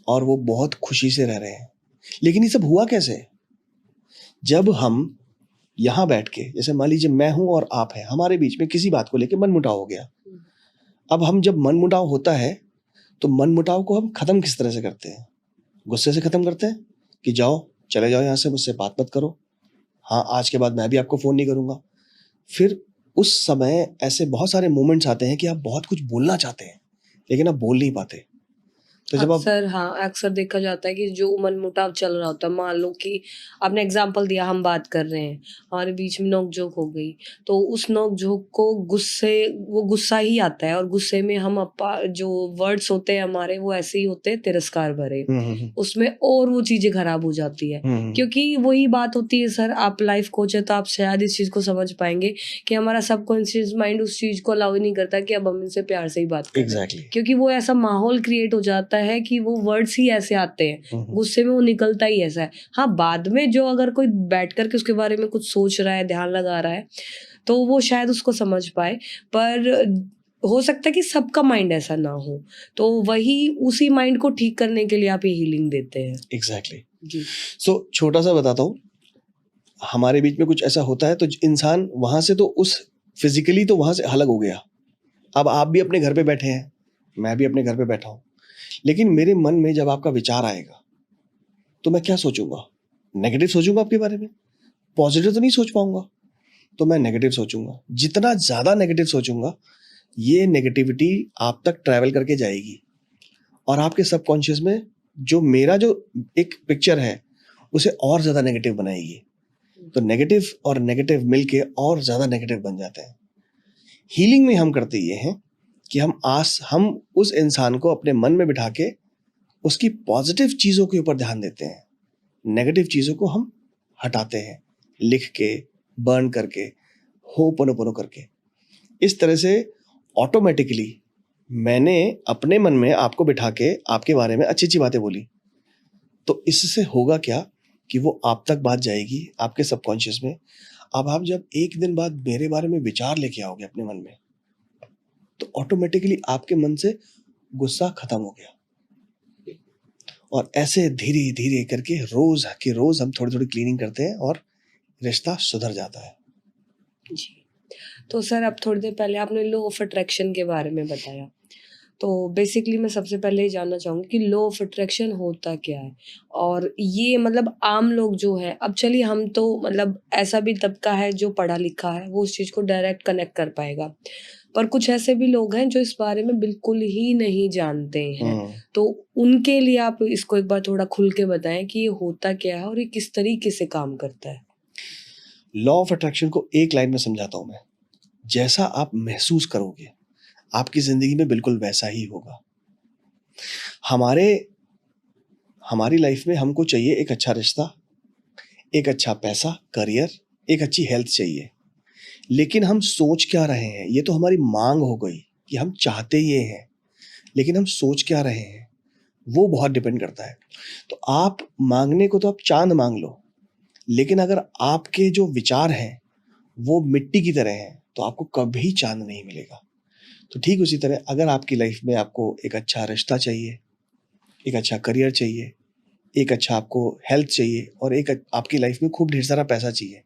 S1: और वो बहुत खुशी से रह रहे हैं। लेकिन ये सब हुआ कैसे? जब हम यहाँ बैठ के, जैसे मान लीजिए मैं हूँ और आप हैं, हमारे बीच में किसी बात को लेके मनमुटाव हो गया। अब हम जब मनमुटाव होता है तो मनमुटाव को हम खत्म किस तरह से करते हैं? गुस्से से खत्म करते हैं कि जाओ, चले जाओ यहाँ से, मुझसे बात मत करो, हाँ आज के बाद मैं भी आपको फ़ोन नहीं करूँगा। फिर उस समय ऐसे बहुत सारे मोमेंट्स आते हैं कि आप बहुत कुछ बोलना चाहते हैं लेकिन आप बोल नहीं पाते। तो जब आप
S2: अक्सर हाँ, अक्सर देखा जाता है कि जो मनमुटाव चल रहा होता है, मान लो कि आपने एग्जाम्पल दिया, हम बात कर रहे हैं, हमारे बीच में नोक-झोंक हो गई, तो उस नोक-झोंक को वो गुस्सा ही आता है और गुस्से में हम जो वर्ड्स होते हैं हमारे, वो ऐसे ही होते हैं तिरस्कार भरे। उसमें और वो चीज़ें खराब हो जाती है, क्योंकि वही बात होती है सर, आप लाइफ कोच हैं तो आप शायद इस चीज़ को समझ पाएँगे कि हमारा सबकॉन्शियस माइंड उस चीज़ को अलाउ ही नहीं करता कि अब हम इनसे प्यार से ही बात करें।
S1: एग्जैक्टली
S2: क्योंकि वो ऐसा माहौल क्रिएट हो जाता है कि वो वर्ड्स ही ऐसे आते हैं, गुस्से में वो निकलता ही ऐसा है। हाँ, बाद में जो अगर कोई बैठ कर के उसके बारे में कुछ सोच रहा है, ध्यान लगा रहा है, तो वो शायद उसको समझ पाए, पर हो सकता है कि सबका माइंड ऐसा ना हो, तो वही उसी माइंड को ठीक करने के लिए आप ये हीलिंग देते हैं।
S1: एग्जैक्टली।
S2: जी।
S1: सो छोटा सा बताता हूँ, हमारे बीच में कुछ ऐसा होता है तो इंसान वहां से तो उस फिजिकली तो वहां से अलग हो गया। अब आप भी अपने घर पे बैठे हैं, मैं भी अपने घर पे बैठा हूँ, लेकिन मेरे मन में जब आपका विचार आएगा तो मैं क्या सोचूंगा? नेगेटिव सोचूंगा आपके बारे में, पॉजिटिव तो नहीं सोच पाऊंगा, तो मैं नेगेटिव सोचूंगा। जितना ज्यादा नेगेटिव सोचूंगा, ये नेगेटिविटी आप तक ट्रैवल करके जाएगी और आपके सबकॉन्शियस में जो मेरा जो एक पिक्चर है उसे और ज्यादा नेगेटिव बनाएगी। तो नेगेटिव और नेगेटिव मिलके और ज्यादा नेगेटिव बन जाते हैं। हीलिंग में हम करते ये हैं कि हम उस इंसान को अपने मन में बिठा के उसकी पॉजिटिव चीज़ों के ऊपर ध्यान देते हैं, नेगेटिव चीज़ों को हम हटाते हैं, लिख के, बर्न करके, होपोनोपोनो करके। इस तरह से ऑटोमेटिकली मैंने अपने मन में आपको बिठा के आपके बारे में अच्छी अच्छी बातें बोली, तो इससे होगा क्या कि वो आप तक बात जाएगी आपके सबकॉन्शियस में। अब आप जब एक दिन बाद मेरे बारे में विचार लेके आओगे अपने मन में, तो ऑटोमेटिकली आपके मन से गुस्सा खत्म हो गया। और ऐसे धीरे धीरे करके रोज के रोज हम थोड़ी थोड़ी क्लीनिंग करते हैं और रिश्ता सुधर जाता है।
S2: जी। तो सर, अब थोड़ी देर पहले आपने लॉ ऑफ अट्रैक्शन के बारे में बताया, तो बेसिकली मैं सबसे पहले ये जानना चाहूँगी कि लॉ ऑफ अट्रैक्शन होता क्या है? और ये मतलब आम लोग जो हैं, अब चलिए हम तो मतलब ऐसा भी तबका है जो पढ़ा लिखा है, वो उस चीज़ को डायरेक्ट कनेक्ट कर पाएगा। पर कुछ ऐसे भी लोग हैं जो इस बारे में बिल्कुल ही नहीं जानते हैं। तो उनके लिए आप इसको एक बार थोड़ा खुल के बताएँ कि ये होता क्या है और ये किस तरीके से काम करता है?
S1: लॉ ऑफ अट्रैक्शन को एक लाइन में समझाता हूं मैं। जैसा आप महसूस करोगे आपकी जिंदगी में बिल्कुल वैसा ही होगा। हमारी लाइफ में हमको चाहिए एक अच्छा रिश्ता, एक अच्छा पैसा, करियर, एक अच्छी हेल्थ चाहिए। लेकिन हम सोच क्या रहे हैं, ये तो हमारी मांग हो गई कि हम चाहते ये हैं, लेकिन हम सोच क्या रहे हैं वो बहुत डिपेंड करता है। तो आप मांगने को तो आप चांद मांग लो, लेकिन अगर आपके जो विचार हैं वो मिट्टी की तरह हैं तो आपको कभी चांद नहीं मिलेगा। तो ठीक उसी तरह अगर आपकी लाइफ में आपको एक अच्छा रिश्ता चाहिए, एक अच्छा करियर चाहिए, एक अच्छा आपको हेल्थ चाहिए और एक आपकी लाइफ में खूब ढेर सारा पैसा चाहिए,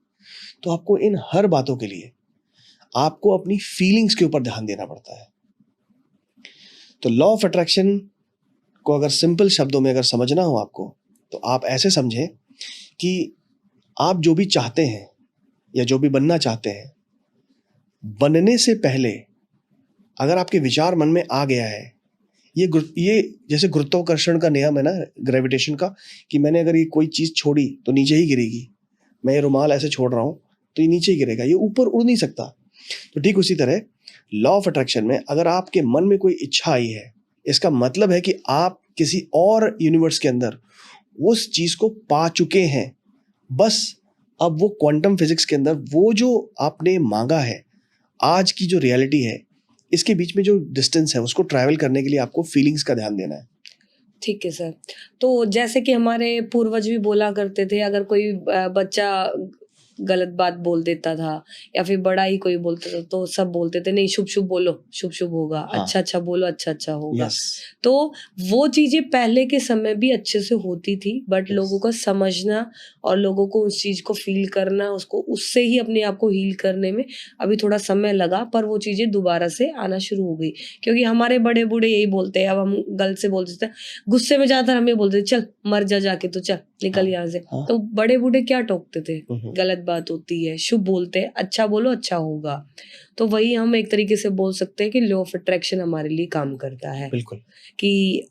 S1: तो आपको इन हर बातों के लिए आपको अपनी फीलिंग्स के ऊपर ध्यान देना पड़ता है। तो लॉ ऑफ अट्रैक्शन को अगर सिंपल शब्दों में अगर समझना हो आपको, तो आप ऐसे समझें कि आप जो भी चाहते हैं या जो भी बनना चाहते हैं, बनने से पहले अगर आपके विचार मन में आ गया है, ये जैसे गुरुत्वाकर्षण का नियम है ना, ग्रेविटेशन का, कि मैंने अगर ये कोई चीज़ छोड़ी तो नीचे ही गिरेगी, मैं ये रुमाल ऐसे छोड़ रहा हूँ तो ये नीचे ही गिरेगा, ये ऊपर उड़ नहीं सकता। तो ठीक उसी तरह लॉ ऑफ अट्रैक्शन में अगर आपके मन में कोई इच्छा आई है, इसका मतलब है कि आप किसी और यूनिवर्स के अंदर उस चीज़ को पा चुके हैं। बस अब वो क्वांटम फिजिक्स के अंदर वो जो आपने मांगा है आज की जो रियलिटी है, इसके बीच में जो डिस्टेंस है उसको ट्रैवल करने के लिए आपको फीलिंग्स का ध्यान देना है।
S2: ठीक है सर। तो जैसे कि हमारे पूर्वज भी बोला करते थे, अगर कोई बच्चा गलत बात बोल देता था या फिर बड़ा ही कोई बोलता था तो सब बोलते थे नहीं शुभ शुभ बोलो, शुभ शुभ होगा,
S1: हाँ।
S2: अच्छा अच्छा बोलो, अच्छा अच्छा होगा।
S1: यस।
S2: तो वो चीजें पहले के समय भी अच्छे से होती थी, बट
S1: Yes.
S2: लोगों को समझना और लोगों को उस चीज को फील करना, उसको उससे ही अपने आप को हील करने में अभी थोड़ा समय लगा, पर वो चीजें दोबारा से आना शुरू हो गई। क्योंकि हमारे बड़े बूढ़े यही बोलते हैं, अब हम गलत से बोलते थे, गुस्से में ज्यादातर हमें बोलते थे चल मर जा जाके, तो चल निकल
S1: हाँ,
S2: यहाँ से।
S1: हाँ।
S2: तो बड़े बूढ़े क्या टोकते थे,
S1: हम्म,
S2: गलत बात होती है, शुभ बोलते हैं, अच्छा बोलो अच्छा होगा। तो वही हम एक तरीके से बोल सकते हैं कि लॉ ऑफ अट्रैक्शन हमारे लिए काम करता है
S1: बिल्कुल।
S2: कि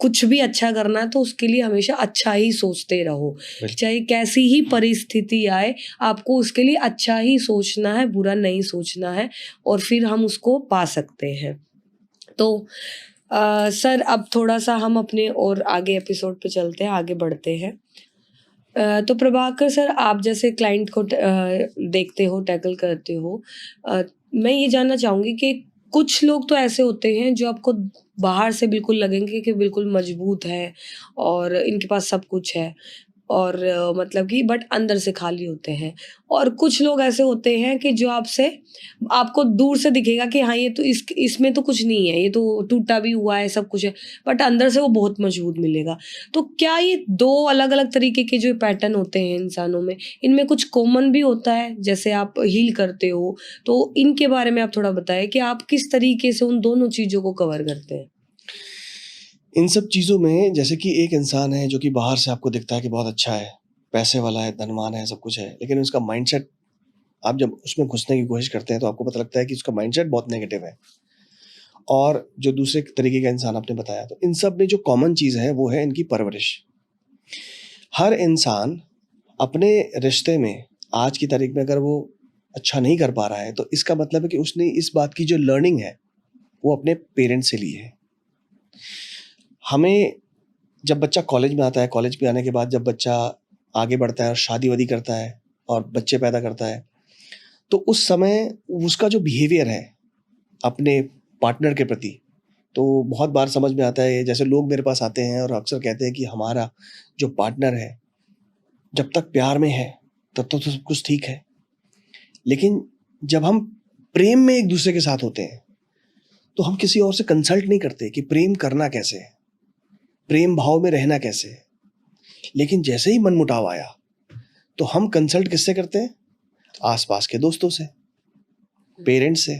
S2: कुछ भी अच्छा करना है तो उसके लिए हमेशा अच्छा ही सोचते रहो,
S1: बिल्कुल।
S2: चाहे कैसी ही परिस्थिति आए, आपको उसके लिए अच्छा ही सोचना है, बुरा नहीं सोचना है, और फिर हम उसको पा सकते हैं। तो सर अब थोड़ा सा हम अपने और आगे एपिसोड पे चलते हैं, आगे बढ़ते हैं। तो प्रभाकर सर, आप जैसे क्लाइंट को देखते हो, टैकल करते हो, मैं ये जानना चाहूँगी कि कुछ लोग तो ऐसे होते हैं जो आपको बाहर से बिल्कुल लगेंगे कि बिल्कुल मजबूत हैं और इनके पास सब कुछ है, और मतलब कि बट अंदर से खाली होते हैं। और कुछ लोग ऐसे होते हैं कि जो आपको दूर से दिखेगा कि हाँ, ये तो इसमें तो कुछ नहीं है, ये तो टूटा भी हुआ है, सब कुछ है, बट अंदर से वो बहुत मजबूत मिलेगा। तो क्या ये 2 अलग-अलग तरीके के जो पैटर्न होते हैं इंसानों में, इनमें कुछ कॉमन भी होता है? जैसे आप हील करते हो, तो इनके बारे में आप थोड़ा बताएँ कि आप किस तरीके से उन दोनों चीज़ों को कवर करते हैं?
S1: इन सब चीज़ों में जैसे कि एक इंसान है जो कि बाहर से आपको दिखता है कि बहुत अच्छा है, पैसे वाला है, धनवान है, सब कुछ है, लेकिन उसका माइंडसेट, आप जब उसमें घुसने की कोशिश करते हैं तो आपको पता लगता है कि उसका माइंडसेट बहुत नेगेटिव है। और जो दूसरे तरीके का इंसान आपने बताया, तो इन सब में जो कॉमन चीज़ है वो है इनकी परवरिश। हर इंसान अपने रिश्ते में आज की तारीख में अगर वो अच्छा नहीं कर पा रहा है तो इसका मतलब है कि उसने इस बात की जो लर्निंग है वो अपने पेरेंट्स से ली है। हमें जब बच्चा कॉलेज में आता है, कॉलेज में आने के बाद जब बच्चा आगे बढ़ता है और शादी-वादी करता है और बच्चे पैदा करता है, तो उस समय उसका जो बिहेवियर है अपने पार्टनर के प्रति, तो बहुत बार समझ में आता है। जैसे लोग मेरे पास आते हैं और अक्सर कहते हैं कि हमारा जो पार्टनर है, जब तक प्यार में है तब तक तो सब कुछ ठीक है, लेकिन जब हम प्रेम में एक दूसरे के साथ होते हैं तो हम किसी और से कंसल्ट नहीं करते कि प्रेम करना कैसे है, प्रेम भाव में रहना कैसे है। लेकिन जैसे ही मनमुटाव आया तो हम कंसल्ट किससे करते हैं? आसपास के दोस्तों से, पेरेंट्स से,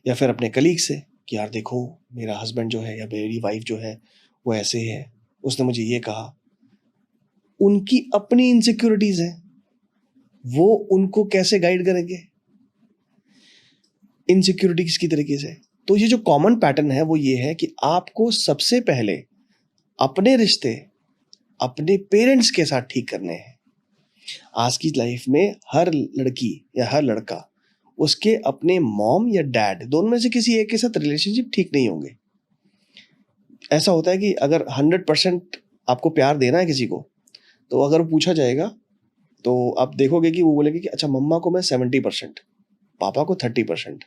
S1: या फिर अपने कलीग से कि यार देखो मेरा हस्बैंड जो है या मेरी वाइफ जो है वो ऐसे है, उसने मुझे ये कहा। उनकी अपनी इनसिक्योरिटीज हैं, वो उनको कैसे गाइड करेंगे इनसिक्योरिटीज की तरीके से? तो ये जो कॉमन पैटर्न है वो ये है कि आपको सबसे पहले अपने रिश्ते अपने पेरेंट्स के साथ ठीक करने हैं। आज की लाइफ में हर लड़की या हर लड़का उसके अपने मॉम या डैड दोनों में से किसी एक के साथ रिलेशनशिप ठीक नहीं होंगे। ऐसा होता है कि अगर 100% आपको प्यार देना है किसी को, तो अगर पूछा जाएगा तो आप देखोगे कि वो बोलेंगे कि अच्छा मम्मा को मैं 70%, पापा को 30%,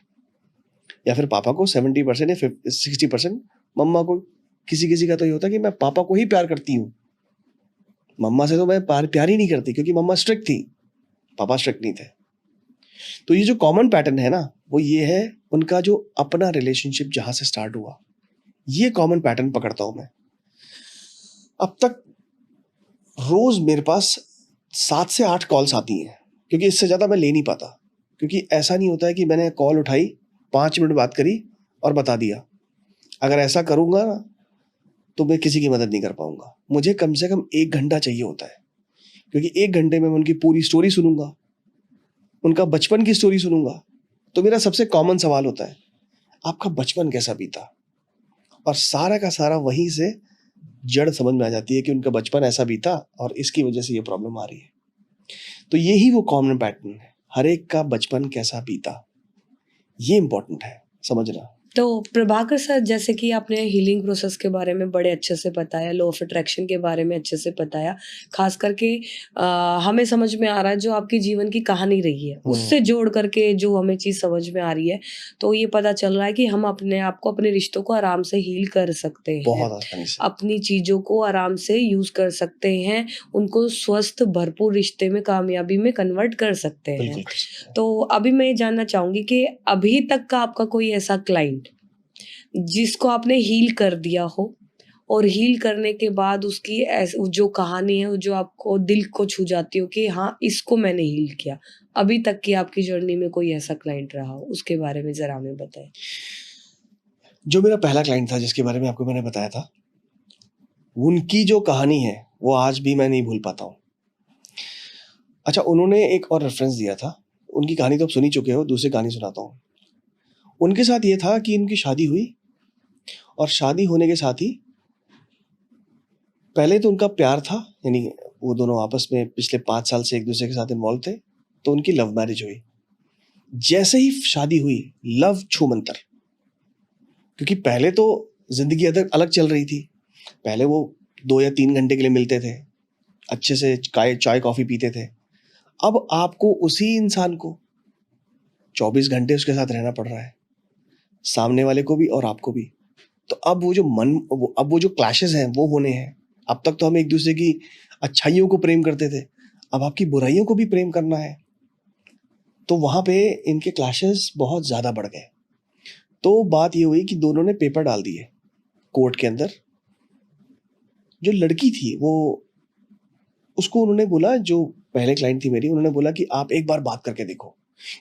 S1: या फिर पापा को 70% या 60%, मम्मा को। किसी किसी का तो ये होता है कि मैं पापा को ही प्यार करती हूँ, मम्मा से तो मैं प्यार ही नहीं करती क्योंकि मम्मा स्ट्रिक्ट थी, पापा स्ट्रिक्ट नहीं थे। तो ये जो कॉमन पैटर्न है ना, वो ये है उनका जो अपना रिलेशनशिप जहां से स्टार्ट हुआ, ये कॉमन पैटर्न पकड़ता हूं मैं। अब तक रोज मेरे पास 7 से 8 कॉल्स आती हैं, क्योंकि इससे ज़्यादा मैं ले नहीं पाता। क्योंकि ऐसा नहीं होता है कि मैंने कॉल उठाई, 5 मिनट बात करी और बता दिया। अगर ऐसा करूँगा तो मैं किसी की मदद नहीं कर पाऊँगा। मुझे कम से कम 1 घंटा चाहिए होता है, क्योंकि 1 घंटे में मैं उनकी पूरी स्टोरी सुनूंगा, उनका बचपन की स्टोरी सुनूंगा। तो मेरा सबसे कॉमन सवाल होता है, आपका बचपन कैसा बीता? और सारा का सारा वहीं से जड़ समझ में आ जाती है कि उनका बचपन ऐसा बीता और इसकी वजह से ये प्रॉब्लम आ रही है। तो यही वो कॉमन पैटर्न है, हर एक का बचपन कैसा बीता, ये इंपॉर्टेंट है समझना।
S2: तो प्रभाकर सर, जैसे कि आपने हीलिंग प्रोसेस के बारे में बड़े अच्छे से बताया, लॉ ऑफ अट्रैक्शन के बारे में अच्छे से बताया, खास करके हमें समझ में आ रहा है जो आपकी जीवन की कहानी रही है उससे जोड़ करके जो हमें चीज़ समझ में आ रही है, तो ये पता चल रहा है कि हम अपने आप को, अपने रिश्तों को आराम से हील कर सकते हैं,
S1: बहुत आसानी से
S2: अपनी चीज़ों को आराम से यूज़ कर सकते हैं, उनको स्वस्थ भरपूर रिश्ते में, कामयाबी में कन्वर्ट कर सकते हैं।
S1: बिल्कुल कर सकते हैं।
S2: तो अभी मैं ये जानना चाहूँगी कि अभी तक का आपका कोई ऐसा क्लाइंट जिसको आपने हील कर दिया हो और हील करने के बाद उसकी जो कहानी है, जो आपको दिल को छू जाती हो कि हाँ, इसको मैंने हील किया, अभी तक की आपकी जर्नी में कोई ऐसा क्लाइंट रहा हो, उसके बारे में ज़रा हमें बताएँ?
S1: जो मेरा पहला क्लाइंट था जिसके बारे में आपको मैंने बताया था, उनकी जो कहानी है वो आज भी मैं नहीं भूल पाता हूँ। अच्छा, उन्होंने एक और रेफ़रेंस दिया था, उनकी कहानी तो आप सुन ही चुके हो, दूसरी कहानी सुनाता हूँ। उनके साथ ये था कि उनकी शादी हुई और शादी होने के साथ ही पहले तो उनका प्यार था, यानी वो दोनों आपस में पिछले 5 साल से एक-दूसरे के साथ इन्वॉल्व थे, तो उनकी लव मैरिज हुई। जैसे ही शादी हुई, लव छूमंतर, क्योंकि पहले तो ज़िंदगी अलग चल रही थी। पहले वो 2 या 3 घंटे के लिए मिलते थे, अच्छे से चाय-कॉफ़ी पीते थे। अब आपको उसी इंसान को 24 घंटे उसके साथ रहना पड़ रहा है, सामने वाले को भी और आपको भी। तो अब वो जो क्लैशेज़ हैं वो होने हैं। अब तक तो हम एक-दूसरे की अच्छाइयों को प्रेम करते थे, अब आपकी बुराइयों को भी प्रेम करना है। तो वहाँ पे इनके क्लैशेज़ बहुत ज़्यादा बढ़ गए। तो बात ये हुई कि दोनों ने पेपर डाल दिए कोर्ट के अंदर। जो लड़की थी वो, उसको उन्होंने बोला, जो पहले क्लाइंट थी मेरी, उन्होंने बोला कि आप एक बार बात करके देखो।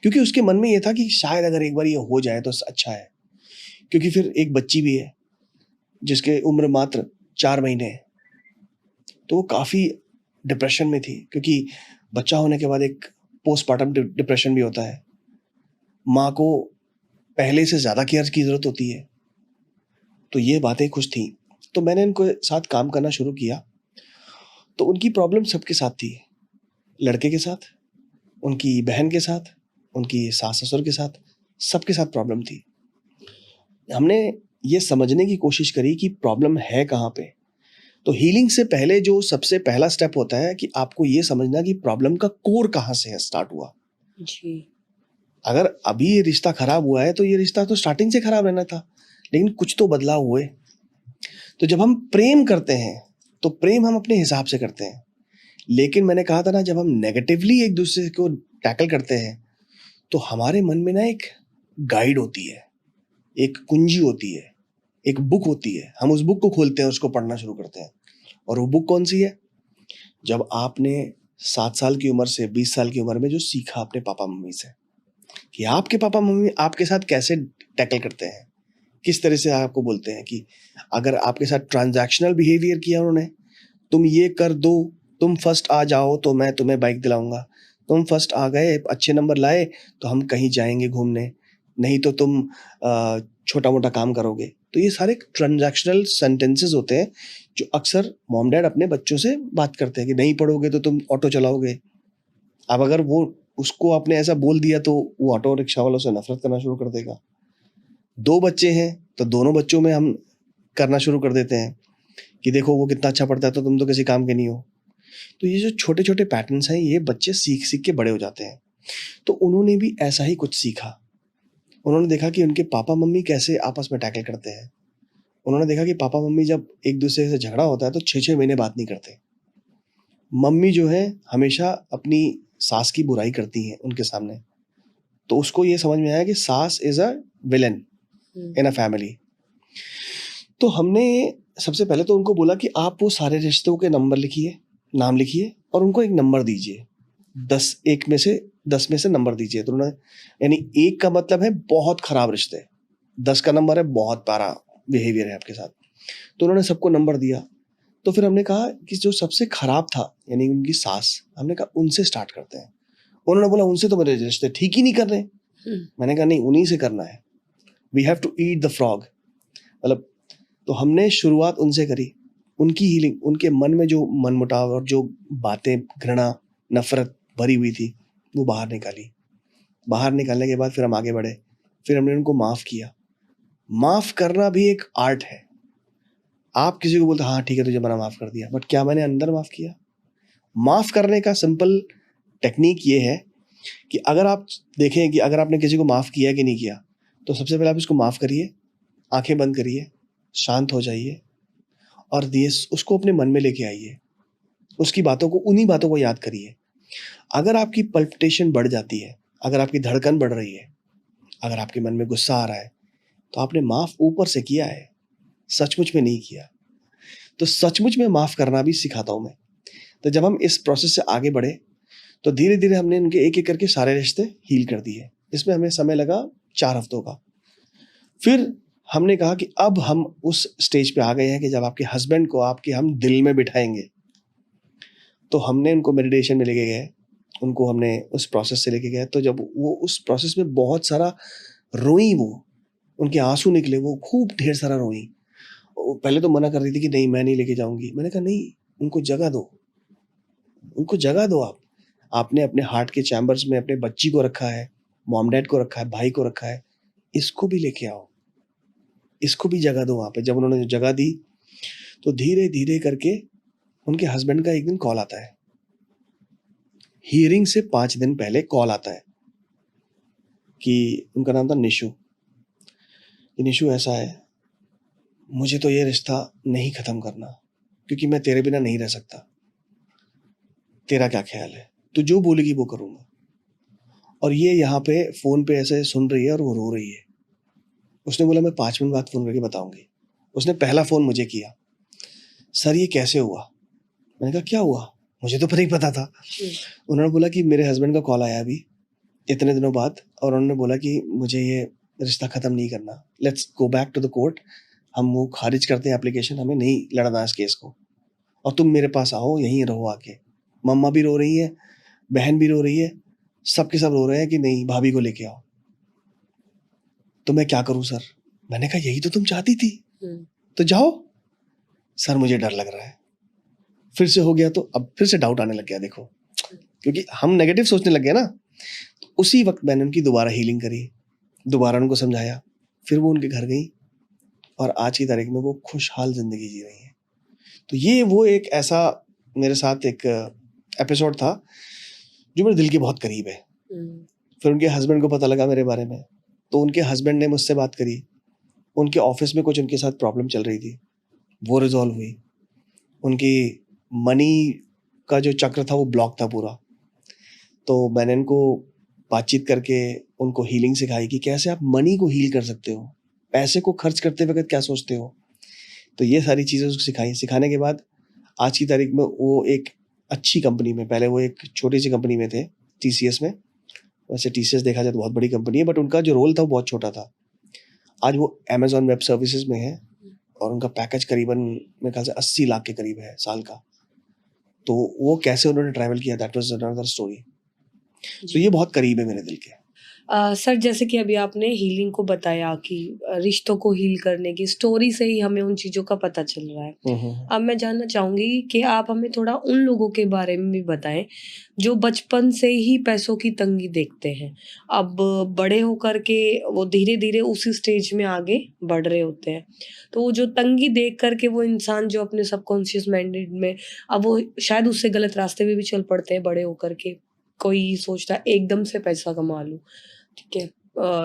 S1: क्योंकि उसके मन में ये था कि शायद अगर एक बार ये हो जाए तो अच्छा है। क्योंकि फिर एक बच्ची भी है, जिसकी उम्र मात्र 4 महीने है। तो वो काफ़ी डिप्रेशन में थी, क्योंकि बच्चा होने के बाद एक पोस्टपार्टम डिप्रेशन भी होता है। माँ को पहले से ज़्यादा केयर की ज़रूरत होती है। तो ये बातें कुछ थी। तो मैंने इनके साथ काम करना शुरू किया। तो उनकी प्रॉब्लम सबके साथ थी। लड़के के साथ, उनकी बहन के साथ, उनकी सास-ससुर के साथ, सबके साथ प्रॉब्लम थी। हमने ये समझने की कोशिश करी कि प्रॉब्लम है कहाँ पे। तो हीलिंग से पहले जो सबसे पहला स्टेप होता है कि आपको ये समझना कि प्रॉब्लम का कोर कहाँ से है, स्टार्ट हुआ।
S2: जी।
S1: अगर अभी ये रिश्ता खराब हुआ है तो ये रिश्ता तो स्टार्टिंग से खराब रहना था, लेकिन कुछ तो बदलाव हुए। तो जब हम प्रेम करते हैं तो प्रेम हम अपने हिसाब से करते हैं, लेकिन मैंने कहा था ना, जब हम नेगेटिवली एक दूसरे को टैकल करते हैं तो हमारे मन में ना एक गाइड होती है, एक कुंजी होती है, एक बुक होती है। हम उस बुक को खोलते हैं, उसको पढ़ना शुरू करते हैं। और वो बुक कौन सी है? जब आपने 7 साल की उम्र से 20 साल की उम्र में जो सीखा अपने पापा मम्मी से, कि आपके पापा मम्मी आपके साथ कैसे टैकल करते हैं, किस तरह से आपको बोलते हैं कि अगर आपके साथ ट्रांजैक्शनल बिहेवियर किया उन्होंने, तुम ये कर दो, तुम फर्स्ट आ जाओ तो मैं तुम्हें बाइक दिलाऊंगा, तुम फर्स्ट आ गए, अच्छे नंबर लाए तो हम कहीं जाएंगे घूमने, नहीं तो तुम छोटा मोटा काम करोगे। तो ये सारे ट्रांजैक्शनल सेंटेंसेस होते हैं जो अक्सर मॉम डैड अपने बच्चों से बात करते हैं कि नहीं पढ़ोगे तो तुम ऑटो चलाओगे। अब अगर वो उसको आपने ऐसा बोल दिया तो वो ऑटो रिक्शा वालों से नफरत करना शुरू कर देगा। 2 बच्चे हैं तो दोनों बच्चों में हम करना शुरू कर देते हैं कि देखो वो कितना अच्छा पढ़ता है तो तुम तो किसी काम के नहीं हो। तो ये जो छोटे-छोटे पैटर्न्स हैं, ये बच्चे सीख-सीख के बड़े हो जाते हैं। तो उन्होंने भी ऐसा ही कुछ सीखा। उन्होंने देखा कि उनके पापा-मम्मी कैसे आपस में टैकल करते हैं। उन्होंने देखा कि पापा-मम्मी जब एक-दूसरे से झगड़ा होता है तो 6-6 महीने बात नहीं करते। मम्मी जो है हमेशा अपनी सास की बुराई करती हैं उनके सामने। तो उसको ये समझ में आया कि सास is a villain in a family. तो हमने सबसे पहले तो उनको बोला कि आप वो सारे रिश्तों के नंबर लिखिए, नाम लिखिए और उनको एक नंबर दीजिए। 10 में से नंबर दीजिए। तो उन्होंने, यानी 1 का मतलब है बहुत खराब रिश्ते, 10 का नंबर है बहुत प्यारा बिहेवियर है आपके साथ। तो उन्होंने सबको नंबर दिया। तो फिर हमने कहा कि जो सबसे खराब था, यानी उनकी सास, हमने कहा उनसे स्टार्ट करते हैं। उन्होंने बोला उनसे तो मेरे रिश्ते ठीक ही नहीं कर रहे। मैंने कहा नहीं, उन्हीं से करना है। We have to eat the frog. मतलब तो हमने शुरुआत उनसे करी। उनकी हीलिंग, उनके मन में जो मनमुटाव और जो बातें घृणा, नफ़रत भरी हुई थी, वो बाहर निकाली। बाहर निकालने के बाद फिर हम आगे बढ़े। फिर हमने उनको माफ़ किया। माफ करना भी एक आर्ट है। आप किसी को बोलते हाँ ठीक है तुझे मैंने माफ कर दिया, बट क्या मैंने अंदर माफ किया? माफ करने का सिंपल टेक्निक ये है कि अगर आप देखें कि अगर आपने किसी को माफ किया कि नहीं किया, तो सबसे पहले आप इसको माफ करिए, आंखें बंद करिए, शांत हो जाइए और दिए उसको अपने मन में लेके आइए, उसकी बातों को, उन्हीं बातों को याद करिए। अगर आपकी पल्पिटेशन बढ़ जाती है, अगर आपकी धड़कन बढ़ रही है, अगर आपके मन में गुस्सा आ रहा है, तो आपने माफ ऊपर से किया है, सचमुच में नहीं किया। तो सचमुच में माफ करना भी सिखाता हूं मैं। तो जब हम इस प्रोसेस से आगे बढ़े, तो धीरे धीरे हमने उनके एक एक करके सारे रिश्ते हील कर दिए। इसमें हमें समय लगा 4 हफ्तों का। फिर हमने कहा कि अब हम उस स्टेज पे आ गए हैं कि जब आपके हस्बैंड को आपके हम दिल में बिठाएंगे। तो हमने उनको मेडिटेशन में लेके गए, उनको हमने उस प्रोसेस से लेके गए। तो जब वो उस प्रोसेस में बहुत सारा रोई, वो उनके आंसू निकले, वो खूब ढेर सारा रोई। पहले तो मना कर रही थी कि नहीं मैं नहीं लेके जाऊंगी। मैंने कहा नहीं, उनको जगह दो, उनको जगह दो। आपने अपने हार्ट के चैम्बर्स में अपने बच्ची को रखा है, मॉम डैड को रखा है, भाई को रखा है, इसको भी लेके आओ, इसको भी जगह दो वहां पे। जब उन्होंने जगह दी, तो धीरे धीरे करके उनके हस्बैंड का एक दिन कॉल आता है। हियरिंग से 5 दिन पहले कॉल आता है कि उनका नाम था निशु। निशु ऐसा है, मुझे तो ये रिश्ता नहीं खत्म करना, क्योंकि मैं तेरे बिना नहीं रह सकता। तेरा क्या ख्याल है? तू जो बोलेगी वो करूंगा। और ये यहाँ पे फोन पे ऐसे सुन रही है और वो रो रही है। उसने बोला मैं 5 मिनट बाद फोन करके बताऊंगी। उसने पहला फोन मुझे किया, सर ये कैसे हुआ? मैंने कहा क्या हुआ? मुझे तो नहीं पता था। उन्होंने बोला कि मेरे हस्बैंड का कॉल आया अभी इतने दिनों बाद, और उन्होंने बोला कि मुझे ये रिश्ता खत्म नहीं करना, let's go back to the court. हम वो खारिज करते हैं एप्लीकेशन, हमें नहीं लड़ना इस केस को, और तुम मेरे पास आओ, यहीं रहो आके। मम्मा भी रो रही है, बहन भी रो रही है, सबके सब रो रहे हैं कि नहीं भाभी को लेके आओ। तो मैं क्या करूं सर? मैंने कहा यही तो तुम चाहती थी, तो जाओ। सर मुझे डर लग रहा है। फिर से हो गया, तो अब फिर से डाउट आने लग गया। देखो, क्योंकि हम नेगेटिव सोचने लग गए ना। तो उसी वक्त मैंने उनकी दोबारा हीलिंग करी, दोबारा उनको समझाया। फिर वो उनके घर गई और आज की तारीख में वो खुशहाल जिंदगी जी रही है। तो ये वो एक ऐसा मेरे साथ एक एपिसोड था जो मेरे दिल के बहुत करीब है। फिर उनके हस्बैंड को पता लगा मेरे बारे में, तो उनके हस्बैंड ने मुझसे बात करी। उनके ऑफिस में कुछ उनके साथ प्रॉब्लम चल रही थी, वो रिजॉल्व हुई। उनकी मनी का जो चक्र था वो ब्लॉक था पूरा। तो मैंने उनको बातचीत करके उनको हीलिंग सिखाई कि कैसे आप मनी को हील कर सकते हो, पैसे को खर्च करते वक्त क्या सोचते हो। तो ये सारी चीज़ें उसको सिखाई। सिखाने के बाद आज की तारीख में वो एक अच्छी कंपनी में, पहले वो एक छोटी सी कंपनी में थे, TCS में। वैसे TCS देखा जाए तो बहुत बड़ी कंपनी है, बट उनका जो रोल था वो बहुत छोटा था। आज वो Amazon वेब सर्विसेज में है और उनका पैकेज करीबन मेरे ख्याल से 80 लाख के करीब है साल का। तो वो कैसे उन्होंने ट्रैवल किया, दैट वाज अनदर स्टोरी। तो ये बहुत करीब है मेरे दिल के।
S2: सर जैसे कि अभी आपने हीलिंग को बताया कि रिश्तों को हील करने की स्टोरी से ही हमें उन चीज़ों का पता चल रहा है। अब मैं जानना चाहूँगी कि आप हमें थोड़ा उन लोगों के बारे में भी बताएं जो बचपन से ही पैसों की तंगी देखते हैं। अब बड़े होकर के वो धीरे-धीरे उसी स्टेज में आगे बढ़ रहे होते हैं। तो वो जो तंगी देख कर के वो इंसान जो अपने सबकॉन्शियस माइंडेड में, अब वो शायद उससे गलत रास्ते में भी चल पड़ते हैं बड़े होकर के। कोई सोचता है एकदम से पैसा कमा लूँ। ठीक है।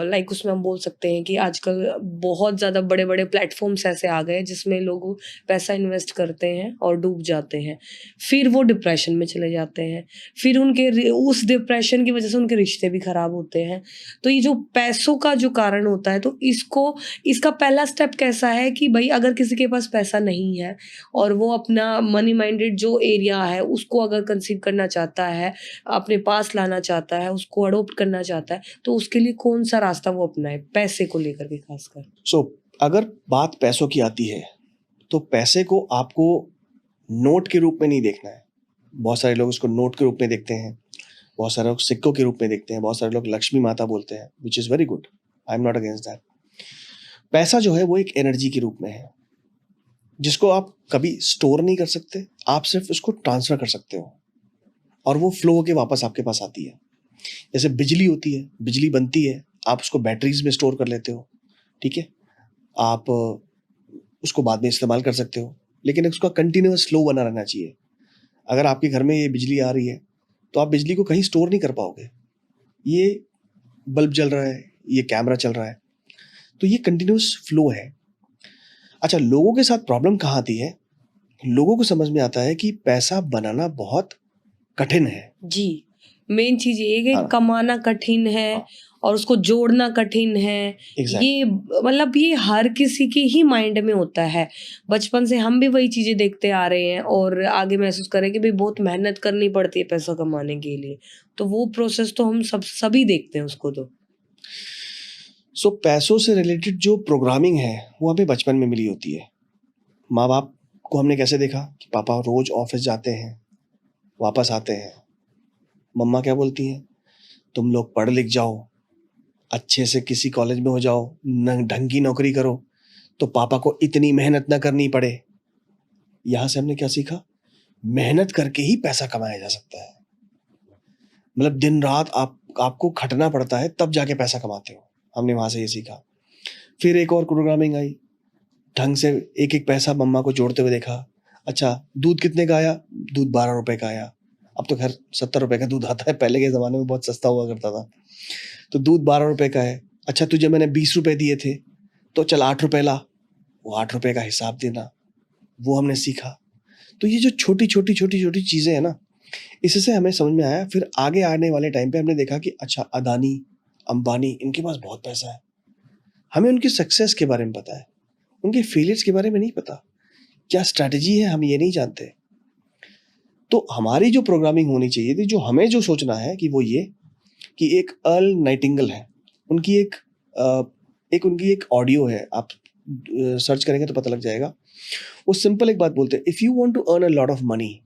S2: लाइक उसमें हम बोल सकते हैं कि आजकल बहुत ज़्यादा बड़े-बड़े प्लेटफ़ॉर्म्स ऐसे आ गए हैं जिसमें लोग पैसा इन्वेस्ट करते हैं और डूब जाते हैं। फिर वो डिप्रेशन में चले जाते हैं। फिर उनके उस डिप्रेशन की वज़ह से उनके रिश्ते भी ख़राब होते हैं। तो ये जो पैसों का जो कारण होता है, तो इसका पहला स्टेप कैसा है कि भई अगर किसी के पास पैसा नहीं है और वो अपना मनी माइंडेड जो एरिया है उसको अगर कंसीव करना चाहता है, अपने पास लाना चाहता है, उसको अडॉप्ट करना चाहता है, तो उसके लिए कौन-सा रास्ता वो अपनाए, पैसे को लेकर के खासकर?
S1: अगर बात पैसों की आती है, तो पैसे को आपको नोट के रूप में नहीं देखना है। बहुत सारे लोग उसको नोट के रूप में देखते हैं, बहुत सारे लोग सिक्कों के रूप में देखते हैं, बहुत सारे लोग लक्ष्मी माता बोलते हैं, which is very good. I am not against that. पैसा जो है वो एक एनर्जी के रूप में है, जिसको आप कभी स्टोर नहीं कर सकते, आप सिर्फ उसको ट्रांसफर कर सकते हो और वो फ्लो होके वापस आपके पास आती है। जैसे बिजली होती है, बिजली बनती है, आप उसको बैटरीज में स्टोर कर लेते हो, ठीक है। आप उसको बाद में इस्तेमाल कर सकते हो, लेकिन उसका कंटिन्यूअस फ्लो बना रहना चाहिए। अगर आपके घर में ये बिजली आ रही है तो आप बिजली को कहीं स्टोर नहीं कर पाओगे। ये बल्ब जल रहा है, ये कैमरा चल रहा है, तो ये कंटिन्यूअस फ्लो है। अच्छा, लोगों के साथ प्रॉब्लम कहाँ आती है? लोगों को समझ में आता है कि पैसा बनाना बहुत कठिन है।
S2: जी, मेन चीज़ ये है कि
S1: हाँ।
S2: कमाना कठिन है
S1: हाँ।
S2: और उसको जोड़ना कठिन है।
S1: एग्जैक्ट।
S2: ये मतलब ये हर किसी के ही माइंड में होता है। बचपन से हम भी वही चीज़ें देखते आ रहे हैं और आगे महसूस कर रहे हैं कि भाई बहुत मेहनत करनी पड़ती है पैसा कमाने के लिए। तो वो प्रोसेस तो हम सभी देखते हैं उसको तो।
S1: सो पैसों से रिलेटेड जो प्रोग्रामिंग है वो हमें बचपन में मिली होती है। माँ बाप को हमने कैसे देखा कि पापा रोज ऑफिस जाते हैं, वापस आते हैं, मम्मा क्या बोलती हैं, तुम लोग पढ़ लिख जाओ, अच्छे से किसी कॉलेज में हो जाओ, ढंग की नौकरी करो तो पापा को इतनी मेहनत ना करनी पड़े। यहाँ से हमने क्या सीखा? मेहनत करके ही पैसा कमाया जा सकता है। मतलब दिन रात आपको खटना पड़ता है तब जाके पैसा कमाते हो। हमने वहां से ये सीखा। फिर एक और प्रोग्रामिंग आई, ढंग से एक एक पैसा मम्मा को जोड़ते हुए देखा। अच्छा, दूध कितने का आया? दूध 12 रुपए का आया। अब तो खैर 70 रुपए का दूध आता है, पहले के ज़माने में बहुत सस्ता हुआ करता था। तो दूध 12 रुपए का है। अच्छा, तुझे मैंने 20 रुपए दिए थे तो चल 8 रुपए ला। वो 8 रुपए का हिसाब देना, वो हमने सीखा। तो ये जो छोटी छोटी छोटी छोटी चीज़ें हैं ना, इससे हमें समझ में आया। फिर आगे आने वाले टाइम पे हमने देखा कि अच्छा, अदानी, अंबानी, इनके पास बहुत पैसा है। हमें उनकी सक्सेस के बारे में पता है, उनके फेलियर्स के बारे में नहीं पता। क्या स्ट्रैटेजी है हम ये नहीं जानते। तो हमारी जो प्रोग्रामिंग होनी चाहिए थी, जो हमें जो सोचना है कि वो ये कि एक अर्ल नाइटिंगेल है, उनकी उनकी एक ऑडियो है, आप सर्च करेंगे तो पता लग जाएगा। वो सिंपल एक बात बोलते हैं, if you want to earn a lot of money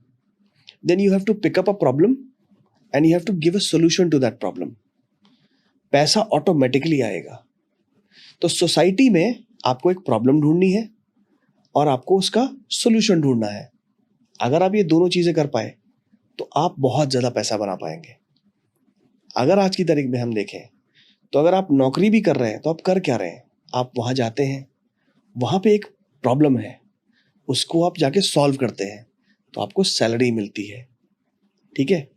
S1: then you have to pick up a problem and you have to give a solution to that problem. पैसा ऑटोमेटिकली आएगा। तो सोसाइटी में आपको एक प्रॉब्लम ढूंढनी है और आपको उसका सोल्यूशन ढूंढना है। अगर आप ये दोनों चीजें कर पाए तो आप बहुत ज्यादा पैसा बना पाएंगे। अगर आज की तारीख में हम देखें तो अगर आप नौकरी भी कर रहे हैं तो आप कर क्या रहे हैं? आप वहां जाते हैं, वहां पे एक प्रॉब्लम है, उसको आप जाके सॉल्व करते हैं तो आपको सैलरी मिलती है। ठीक है।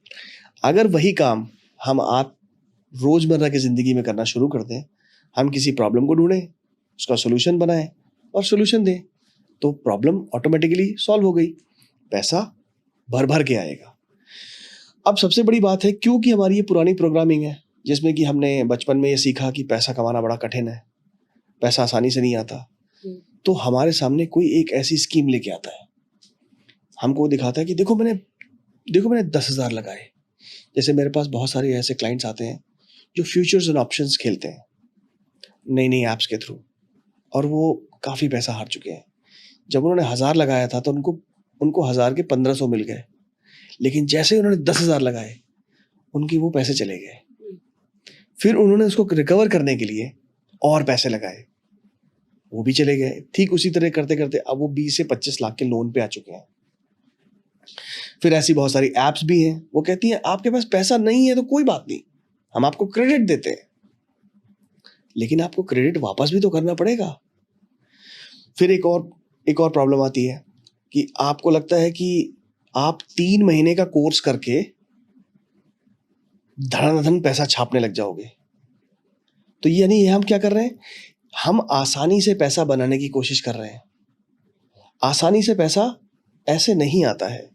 S1: अगर वही काम आप रोजमर्रा की जिंदगी में करना शुरू कर दें, हम किसी प्रॉब्लम को ढूंढें, उसका सोल्यूशन बनाएं और सोल्यूशन दें, तो प्रॉब्लम ऑटोमेटिकली सॉल्व हो गई, पैसा भर भर के आएगा। अब सबसे बड़ी बात है, क्योंकि हमारी ये पुरानी प्रोग्रामिंग है जिसमें कि हमने बचपन में ये सीखा कि पैसा कमाना बड़ा कठिन है, पैसा आसानी से नहीं आता, तो हमारे सामने कोई एक ऐसी स्कीम लेके आता है, हमको दिखाता है कि देखो मैंने 10,000 लगाए। जैसे मेरे पास बहुत सारे ऐसे क्लाइंट्स आते हैं जो फ्यूचर्स एंड ऑप्शंस खेलते हैं नई नई ऐप्स के थ्रू, और वो काफ़ी पैसा हार चुके हैं। जब उन्होंने 1,000 लगाया था तो उनको 1,000 के 1,500 मिल गए, लेकिन जैसे ही उन्होंने 10,000 लगाए उनके वो पैसे चले गए। फिर उन्होंने उसको रिकवर करने के लिए और पैसे लगाए, वो भी चले गए। ठीक उसी तरह करते करते अब वो 20 से 25 लाख के लोन पे आ चुके हैं। फिर ऐसी बहुत सारी एप्स भी हैं, वो कहती हैं आपके पास पैसा नहीं है तो कोई बात नहीं, हम आपको क्रेडिट देते हैं, लेकिन आपको क्रेडिट वापस भी तो करना पड़ेगा। फिर एक और प्रॉब्लम आती है कि आपको लगता है कि आप 3 महीने का कोर्स करके धड़ाधड़ पैसा छापने लग जाओगे। तो यानी हम क्या कर रहे हैं? हम आसानी से पैसा बनाने की कोशिश कर रहे हैं। आसानी से पैसा ऐसे नहीं आता है,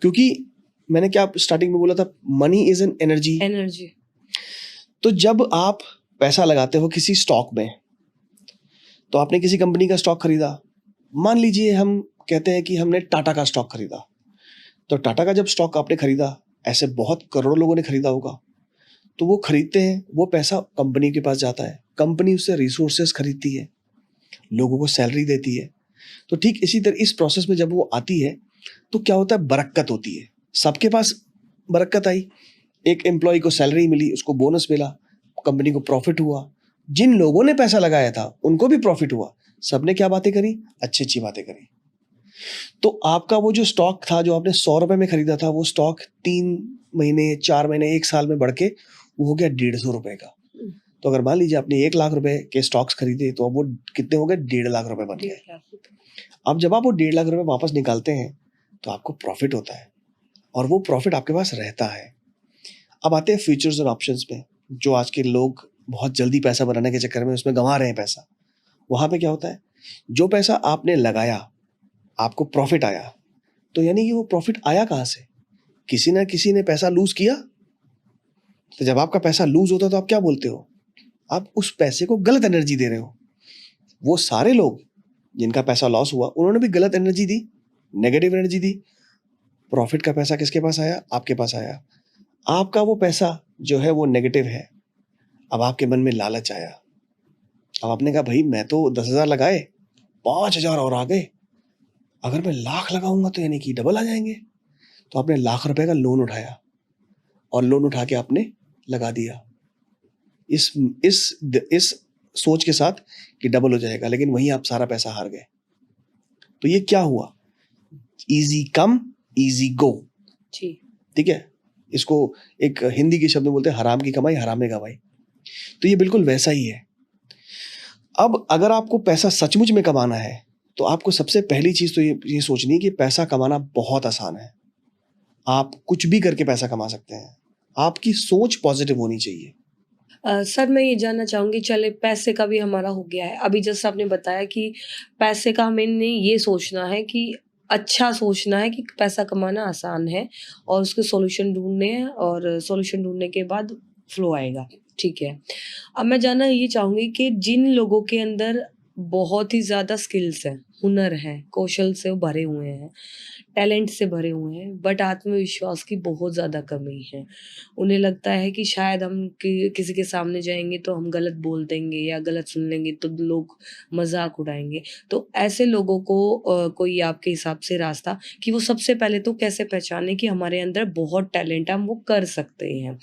S1: क्योंकि मैंने क्या स्टार्टिंग में बोला था, मनी इज एन एनर्जी। तो जब आप पैसा लगाते हो किसी स्टॉक में, तो आपने किसी कंपनी का स्टॉक खरीदा, मान लीजिए हम कहते हैं कि हमने टाटा का स्टॉक खरीदा, तो टाटा का जब स्टॉक आपने खरीदा, ऐसे बहुत करोड़ों लोगों ने खरीदा होगा, तो वो खरीदते हैं, वो पैसा कंपनी के पास जाता है, कंपनी उससे रिसोर्सेस खरीदती है, लोगों को सैलरी देती है। तो ठीक इसी तरह इस प्रोसेस में जब वो आती है तो क्या होता है, बरक्कत होती है। सबके पास बरक्कत आई, एक एम्प्लॉय को सैलरी मिली, उसको बोनस मिला, कंपनी को प्रॉफिट हुआ, जिन लोगों ने पैसा लगाया था उनको भी प्रॉफिट हुआ। सबने क्या बातें करी? अच्छी अच्छी बातें करी। तो आपका वो जो स्टॉक था, जो आपने 100 रुपए में खरीदा था, वो स्टॉक 3 महीने, 4 महीने, 1 साल में बढ़ के वो हो गया 150 रुपए का। तो अगर मान लीजिए आपने 1 लाख रुपए के स्टॉक्स खरीदे, तो अब वो कितने हो गए? 1.5 लाख रुपए बन गए।
S2: 1.5 लाख रुपए।
S1: अब जब आप वो 1.5 लाख रुपए वापस निकालते हैं, तो आपको प्रॉफिट होता है और वो प्रॉफिट आपके पास रहता है। अब आते हैं फ्यूचर्स और ऑप्शंस पे, जो आज के लोग बहुत जल्दी पैसा बनाने के चक्कर में उसमें गंवा रहे हैं पैसा। वहाँ पे क्या होता है, जो पैसा आपने लगाया, आपको प्रॉफिट आया, तो यानी कि वो प्रॉफिट आया कहाँ से? किसी ना किसी ने पैसा लूज किया। तो जब आपका पैसा लूज होता है तो आप क्या बोलते हो? आप उस पैसे को गलत एनर्जी दे रहे हो। वो सारे लोग जिनका पैसा लॉस हुआ, उन्होंने भी गलत एनर्जी दी, नेगेटिव एनर्जी दी। प्रॉफिट का पैसा किसके पास आया? आपके पास आया। आपका वो पैसा जो है वो नेगेटिव है। अब आपके मन में लालच आया। अब आपने कहा भाई मैं तो 10,000 लगाए, 5,000 और आ गए, अगर मैं लाख लगाऊंगा तो यानी कि डबल आ जाएंगे। तो आपने लाख रुपए का लोन उठाया और लोन उठा के आपने लगा दिया इस इस सोच के साथ कि डबल हो जाएगा, लेकिन वहीं आप सारा पैसा हार गए। तो ये क्या हुआ? Easy come easy go.
S2: जी।
S1: ठीक है, इसको एक हिंदी के शब्द में बोलते हैं हराम की कमाई हराम में गवाई। तो ये बिल्कुल वैसा ही है। अब अगर आपको पैसा सचमुच में कमाना है, तो आपको सबसे पहली चीज तो ये सोचनी है कि पैसा कमाना बहुत आसान है। आप कुछ भी करके पैसा कमा सकते हैं। आपकी सोच पॉजिटिव होनी चाहिए।
S2: सर मैं ये जानना चाहूँगी, चले पैसे का भी हमारा हो गया है। अभी जैसे आपने बताया कि पैसे का हमें ये सोचना है कि अच्छा सोचना है कि पैसा कमाना आसान है और उसके सॉल्यूशन ढूँढने हैं और सॉल्यूशन ढूँढने के बाद फ्लो आएगा, ठीक है। अब मैं जानना ये चाहूँगी कि जिन लोगों के अंदर बहुत ही ज़्यादा स्किल्स हैं, हुनर है, कौशल से भरे हुए हैं, टैलेंट से भरे हुए हैं, बट आत्मविश्वास की बहुत ज़्यादा कमी है। उन्हें लगता है कि शायद हम किसी के सामने जाएँगे तो हम गलत बोल देंगे या गलत सुन लेंगे तो लोग मज़ाक उड़ाएँगे। तो ऐसे लोगों को कोई आपके हिसाब से रास्ता कि वो सबसे पहले तो कैसे पहचानें कि हमारे अंदर बहुत टैलेंट है, हम वो कर सकते हैं?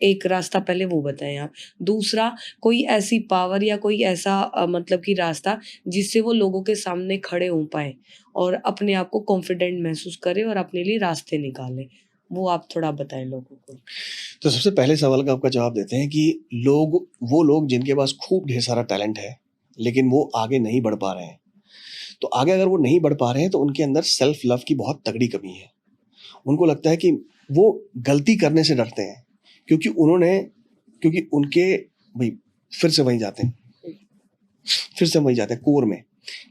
S2: एक रास्ता पहले वो बताएँ आप। दूसरा, कोई ऐसी पावर या कोई ऐसा मतलब कि रास्ता जिससे वो लोगों के सामने खड़े हो पाएँ और अपने आप को कॉन्फिडेंट महसूस करें और अपने लिए रास्ते निकालें। वो आप थोड़ा बताएँ लोगों को।
S1: तो सबसे पहले सवाल का आपका जवाब देते हैं कि वो लोग जिनके पास खूब ढेर सारा टैलेंट है, लेकिन वो आगे नहीं बढ़ पा रहे हैं। तो आगे अगर वो नहीं बढ़ पा रहे हैं, तो उनके अंदर सेल्फ लव की बहुत तगड़ी कमी है। उनको लगता है कि वो गलती करने से डरते हैं, क्योंकि उनके भाई फिर से वहीं जाते हैं कोर में।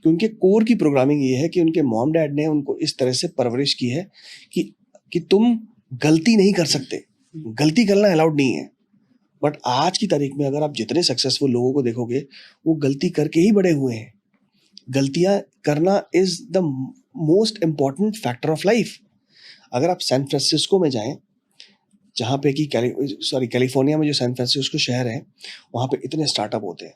S1: कि उनके कोर की प्रोग्रामिंग ये है कि उनके मॉम डैड ने उनको इस तरह से परवरिश की है कि तुम गलती नहीं कर सकते, गलती करना अलाउड नहीं है। बट आज की तारीख में अगर आप जितने सक्सेसफुल लोगों को देखोगे, वो गलती करके ही बड़े हुए हैं। गलतियां करना is the most important factor of life. अगर आप सैन फ्रांसिस्को में जाएं, जहाँ पे कि कैलिफोर्निया में जो सैन फ्रांसिस्को शहर है, वहाँ पे इतने स्टार्टअप होते हैं।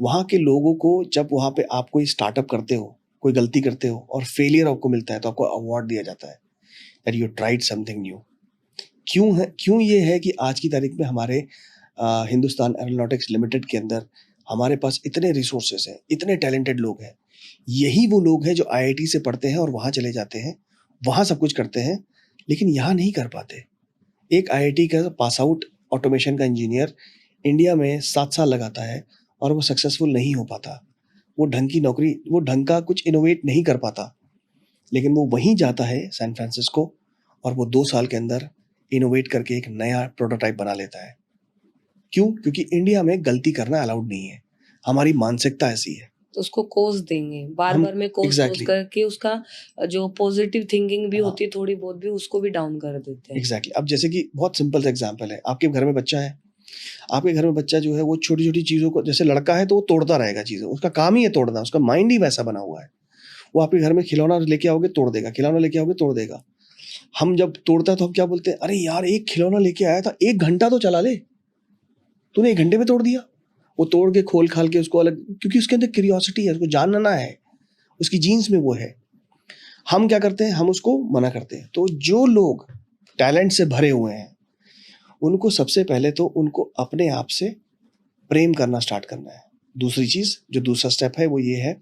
S1: वहाँ के लोगों को जब वहाँ पे आप कोई स्टार्टअप करते हो, कोई गलती करते हो और फेलियर आपको मिलता है, तो आपको अवार्ड दिया जाता है that you tried something new. क्यों ये है कि आज की तारीख में हमारे हिंदुस्तान एरोनॉटिक्स लिमिटेड के अंदर हमारे पास इतने रिसोर्सेज हैं, इतने टैलेंटेड लोग हैं। यही वो लोग हैं जो IIT से पढ़ते हैं और वहाँ चले जाते हैं, वहाँ सब कुछ करते हैं, लेकिन यहाँ नहीं कर पाते। एक IIT का पास आउट ऑटोमेशन का इंजीनियर इंडिया में 7 साल लगाता है और वो सक्सेसफुल नहीं हो पाता। वो ढंग का कुछ इनोवेट नहीं कर पाता, लेकिन वो वहीं जाता है सैन फ्रांसिस्को और वो 2 साल के अंदर इनोवेट करके एक नया प्रोटोटाइप बना लेता है। क्यों? क्योंकि इंडिया में गलती करना अलाउड नहीं है। हमारी मानसिकता ऐसी है।
S2: तो उसको कोस देंगे, बार-बार में कोस करके उसका जो पॉजिटिव थिंकिंग भी होती है थोड़ी बहुत भी, उसको भी डाउन कर देते हैं।
S1: एग्जैक्टली। अब जैसे कि बहुत सिंपल सा एग्जांपल है, आपके घर में बच्चा है, आपके घर में बच्चा जो है वो छोटी-छोटी चीज़ों को, जैसे लड़का है तो वो तोड़ता रहेगा चीज़ें, उसका काम ही है तोड़ना, उसका माइंड ही वैसा बना हुआ है। वो आपके घर में खिलौना लेके आओगे तोड़ देगा, खिलौना लेके आओगे तोड़ देगा। हम जब तोड़ता है तो हम क्या बोलते हैं, अरे यार एक खिलौना लेके आया था, 1 घंटा तो चला ले, तूने 1 घंटे में तोड़ दिया। वो तोड़ के खोल खाल के उसको अलग, क्योंकि उसके अंदर क्यूरियोसिटी है, उसको जानना है, उसकी जीन्स में वो है। हम क्या करते हैं, हम उसको मना करते हैं। तो जो लोग टैलेंट से भरे हुए हैं, उनको सबसे पहले तो उनको अपने आप से प्रेम करना स्टार्ट करना है। दूसरी चीज, जो दूसरा स्टेप है वो ये है,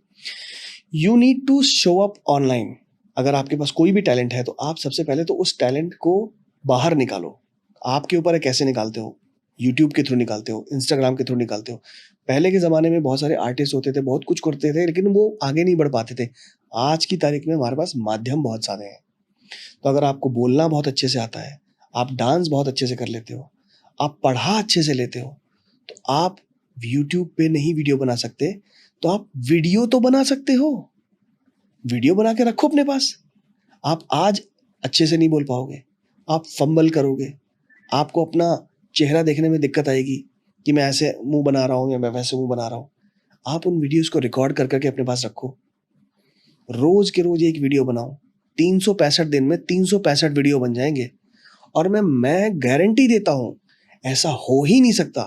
S1: you need to show up online. अगर आपके पास कोई भी टैलेंट है तो आप सबसे पहले तो उस टैलेंट को बाहर निकालो। आपके ऊपर है कैसे निकालते हो। यूट्यूब के थ्रू निकालते हो, इंस्टाग्राम के थ्रू निकालते हो। पहले के ज़माने में बहुत सारे आर्टिस्ट होते थे, बहुत कुछ करते थे, लेकिन वो आगे नहीं बढ़ पाते थे। आज की तारीख में हमारे पास माध्यम बहुत सारे हैं। तो अगर आपको बोलना बहुत अच्छे से आता है, आप डांस बहुत अच्छे से कर लेते हो, आप पढ़ा अच्छे से लेते हो, तो आप यूट्यूब पे नहीं वीडियो बना सकते, तो आप वीडियो तो बना सकते हो। वीडियो बना के रखो अपने पास। आप आज अच्छे से नहीं बोल पाओगे, आप फंबल करोगे, आपको अपना चेहरा देखने में दिक्कत आएगी कि मैं ऐसे मुँह बना रहा हूँ या मैं वैसे मुँह बना रहा हूँ। आप उन वीडियोज़ को रिकॉर्ड कर के अपने पास रखो। रोज़ के रोज़ एक वीडियो बनाओ। 365 दिन में 365 वीडियो बन जाएँगे और मैं गारंटी देता हूँ, ऐसा हो ही नहीं सकता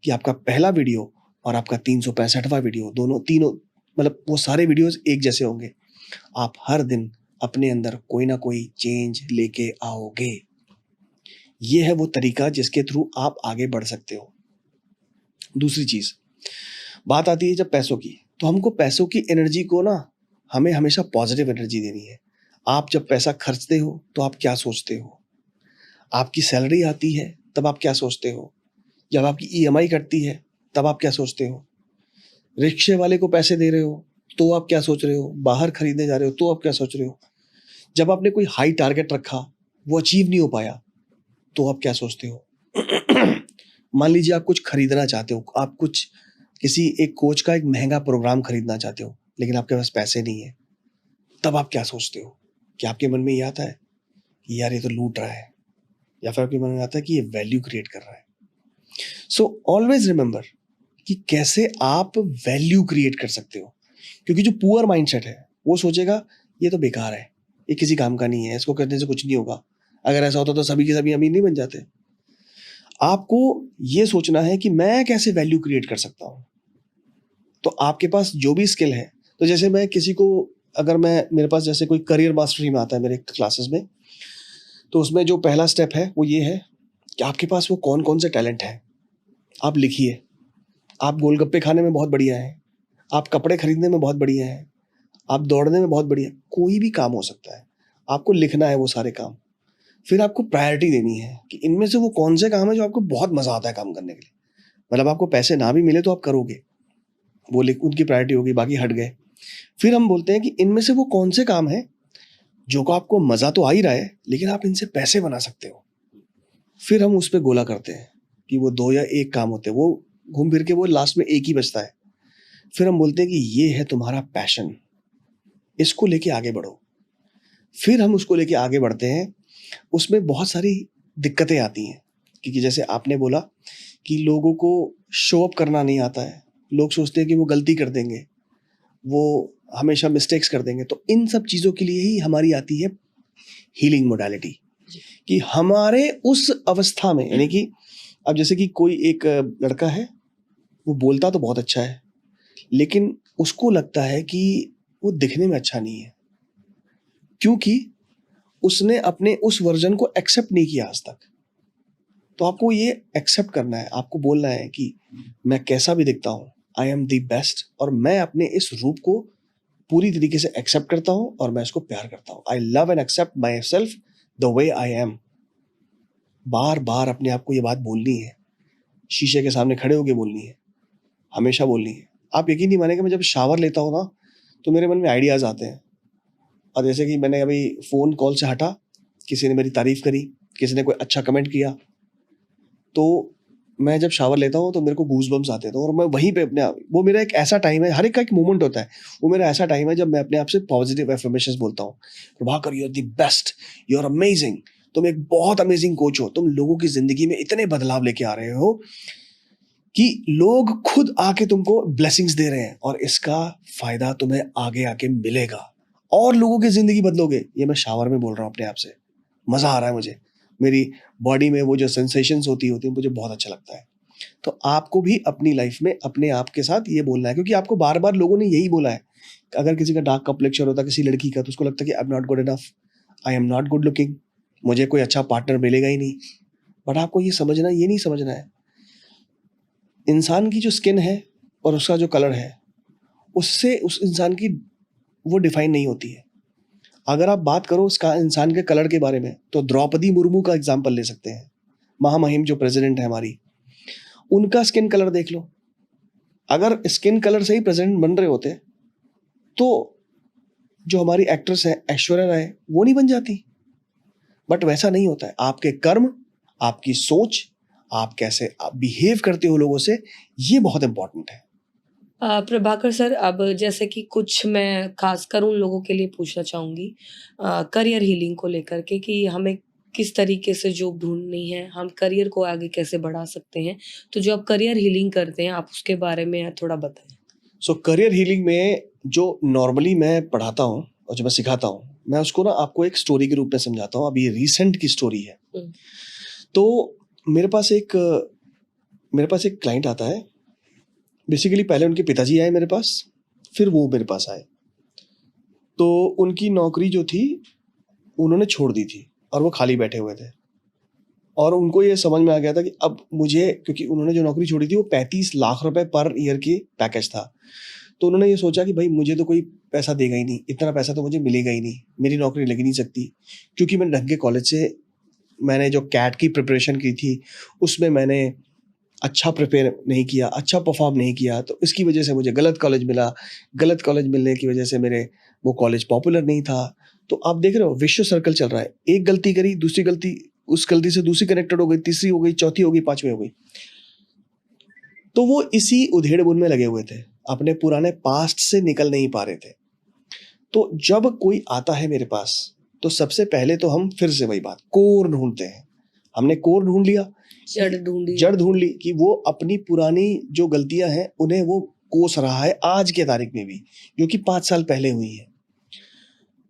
S1: कि आपका पहला वीडियो और आपका 365वाँ वीडियो तीनों मतलब वो सारे वीडियोज़ एक जैसे होंगे। आप हर दिन अपने अंदर कोई ना कोई चेंज लेके आओगे। ये है वो तरीका जिसके थ्रू आप आगे बढ़ सकते हो। दूसरी चीज़, बात आती है जब पैसों की, तो हमको पैसों की एनर्जी को ना हमें हमेशा पॉजिटिव एनर्जी देनी है। आप जब पैसा खर्चते हो तो आप क्या सोचते हो? आपकी सैलरी आती है तब आप क्या सोचते हो? जब आपकी ईएमआई कटती है तब आप क्या सोचते हो? रिक्शे वाले को पैसे दे रहे हो तो आप क्या सोच रहे हो? बाहर खरीदने जा रहे हो तो आप क्या सोच रहे हो? जब आपने कोई हाई टारगेट रखा, वो अचीव नहीं हो पाया, तो आप क्या सोचते हो? मान लीजिए आप कुछ खरीदना चाहते हो, आप कुछ किसी एक कोच का एक महँगा प्रोग्राम खरीदना चाहते हो, लेकिन आपके पास पैसे नहीं है, तब आप क्या सोचते हो? क्या आपके मन में ये आता है कि यार ये तो लूट रहा है? या फिर आपके मन में आता है कि ये वैल्यू क्रिएट कर रहा है? सो ऑलवेज़ रिमेंबर कि कैसे आप वैल्यू क्रिएट कर सकते हो। क्योंकि जो पुअर माइंडसेट है, वो सोचेगा ये तो बेकार है, ये किसी काम का नहीं है, इसको करने से कुछ नहीं होगा। अगर ऐसा होता तो सभी के सभी अमीर नहीं बन जाते। आपको ये सोचना है कि मैं कैसे वैल्यू क्रिएट कर सकता हूँ। तो आपके पास जो भी स्किल है, तो जैसे मैं किसी को अगर मैं मेरे पास जैसे कोई करियर मास्टरी में आता है मेरे क्लासेस में, तो उसमें जो पहला स्टेप है वो ये है कि आपके पास वो कौन-कौन से टैलेंट हैं, आप लिखिए। आप गोलगप्पे खाने में बहुत बढ़िया हैं, आप कपड़े खरीदने में बहुत बढ़िया हैं, आप दौड़ने में बहुत बढ़िया, कोई भी काम हो सकता है। आपको लिखना है वो सारे काम। फिर आपको प्रायोरिटी देनी है कि इनमें से वो कौन से काम है जो आपको बहुत मज़ा आता है काम करने के लिए। मतलब आपको पैसे ना भी मिले तो आप करोगे। वो उनकी प्रायोरिटी होगी, बाकी हट गए। फिर हम बोलते हैं कि इनमें से वो कौन से काम हैं जो को आपको मज़ा तो आ ही रहा है, लेकिन आप इनसे पैसे बना सकते हो। फिर हम उस पे गोला करते हैं कि वो 2 या 1 काम होते हैं, वो घूम फिर के वो लास्ट में 1 ही बचता है। फिर हम बोलते हैं कि ये है तुम्हारा पैशन, इसको लेके आगे बढ़ो। फिर हम उसको लेके आगे बढ़ते हैं, उसमें बहुत सारी दिक्कतें आती हैं, क्योंकि जैसे आपने बोला कि लोगों को शो अप करना नहीं आता है। लोग सोचते हैं कि वो गलती कर देंगे, वो हमेशा मिस्टेक्स कर देंगे। तो इन सब चीज़ों के लिए ही हमारी आती है हीलिंग मोडालिटी, कि हमारे उस अवस्था में, यानी कि अब जैसे कि कोई एक लड़का है, वो बोलता तो बहुत अच्छा है, लेकिन उसको लगता है कि वो दिखने में अच्छा नहीं है, क्योंकि उसने अपने उस वर्जन को एक्सेप्ट नहीं किया आज तक। तो आपको ये एक्सेप्ट करना है, आपको बोलना है कि मैं कैसा भी दिखता हूँ, आई एम द बेस्ट, और मैं अपने इस रूप को पूरी तरीके से एक्सेप्ट करता हूँ और मैं इसको प्यार करता हूँ। I love and accept myself the way I am. बार बार अपने आप को ये बात बोलनी है, शीशे के सामने खड़े होके बोलनी है, हमेशा बोलनी है। आप यकीन नहीं मानेंगे, मैं जब शावर लेता हूँ ना, तो मेरे मन में आइडियाज़ आते हैं। और जैसे कि मैंने अभी फ़ोन कॉल से हटा, किसी ने मेरी तारीफ़ करी, किसी ने कोई अच्छा कमेंट किया, तो मैं जब शावर लेता हूँ तो मेरे को गूज़बम्प्स आते हैं, तो और मैं वहीं पे अपने आप, वो मेरा एक ऐसा टाइम है, हर एक का एक मोमेंट होता है, वो मेरा ऐसा टाइम है जब मैं अपने आप से पॉजिटिव अफ़र्मेशंस बोलता हूँ। Prabhakar, you are the best, you are amazing, तुम एक बहुत अमेजिंग कोच हो, तुम लोगों की ज़िंदगी में इतने बदलाव लेके आ रहे हो कि लोग खुद आके तुमको ब्लेसिंग्स दे रहे हैं, और इसका फ़ायदा तुम्हें आगे आके मिलेगा और लोगों की ज़िंदगी बदलोगे। ये मैं शावर में बोल रहा हूँ अपने आप से, मज़ा आ रहा है मुझे, मेरी बॉडी में वो जो सेंसेशंस होती हैं मुझे बहुत अच्छा लगता है। तो आपको भी अपनी लाइफ में अपने आप के साथ ये बोलना है, क्योंकि आपको बार-बार लोगों ने यही बोला है। अगर किसी का डार्क कम्प्लेक्शन होता है, किसी लड़की का, तो उसको लगता है कि I am not good enough, I am not good looking, मुझे कोई अच्छा पार्टनर मिलेगा ही नहीं। बट आपको ये समझना, ये नहीं समझना है, इंसान की जो स्किन है और उसका जो कलर है, उससे उस इंसान की वो डिफाइन नहीं होती है। अगर आप बात करो उसका इंसान के कलर के बारे में, तो द्रौपदी मुर्मू का एग्जाम्पल ले सकते हैं, महामहिम जो प्रेसिडेंट है हमारी। उनका स्किन कलर देख लो, अगर स्किन कलर से ही प्रेसिडेंट बन रहे होते तो जो हमारी एक्ट्रेस है ऐश्वर्या राय वो नहीं बन जाती। बट वैसा नहीं होता है, आपके कर्म, आपकी सोच, आप कैसे आप बिहेव करते हो लोगों से, ये बहुत इंपॉर्टेंट है।
S2: प्रभाकर सर, अब जैसे कि कुछ मैं खासकर उन लोगों के लिए पूछना चाहूँगी करियर हीलिंग को लेकर के कि हमें किस तरीके से जॉब ढूँढनी है, हम करियर को आगे कैसे बढ़ा सकते हैं? तो जो आप करियर हीलिंग करते हैं, आप उसके बारे में थोड़ा बताएँ?
S1: सो करियर हीलिंग में जो नॉर्मली मैं पढ़ाता हूँ और जो मैं सिखाता हूँ, मैं उसको ना आपको एक स्टोरी के रूप में समझाता हूँ। अभी रिसेंट की स्टोरी है।
S2: हुँ।
S1: तो मेरे पास एक क्लाइंट आता है। बेसिकली पहले उनके पिताजी आए मेरे पास, फिर वो मेरे पास आए। तो उनकी नौकरी जो थी उन्होंने छोड़ दी थी और वो खाली बैठे हुए थे। और उनको ये समझ में आ गया था कि अब मुझे, क्योंकि उन्होंने जो नौकरी छोड़ी थी वो 35 लाख रुपए पर ईयर की पैकेज था। तो उन्होंने ये सोचा कि भाई मुझे तो कोई पैसा देगा ही नहीं, इतना पैसा तो मुझे मिलेगा ही नहीं, मेरी नौकरी लग ही नहीं सकती। क्योंकि मैं ढंग के कॉलेज से, मैंने जो कैट की प्रिपरेशन की थी उसमें मैंने अच्छा प्रिपेयर नहीं किया, अच्छा परफॉर्म नहीं किया, तो इसकी वजह से मुझे गलत कॉलेज मिला। गलत कॉलेज मिलने की वजह से मेरे वो कॉलेज पॉपुलर नहीं था। तो आप देख रहे हो विश्व सर्कल चल रहा है, एक गलती करी, दूसरी गलती, उस गलती से दूसरी कनेक्टेड हो गई, तीसरी हो गई, चौथी हो गई, पांचवी हो गई। तो वो इसी उधेड़ बुन में लगे हुए थे, अपने पुराने पास्ट से निकल नहीं पा रहे थे। तो जब कोई आता है मेरे पास, तो सबसे पहले तो हम फिर से वही बात, कोर ढूंढते हैं। हमने कोर ढूंढ लिया, जड़ ढूंढ ली कि वो अपनी पुरानी जो गलतियां हैं उन्हें वो कोस रहा है आज के तारीख में भी, जो कि 5 साल पहले हुई है।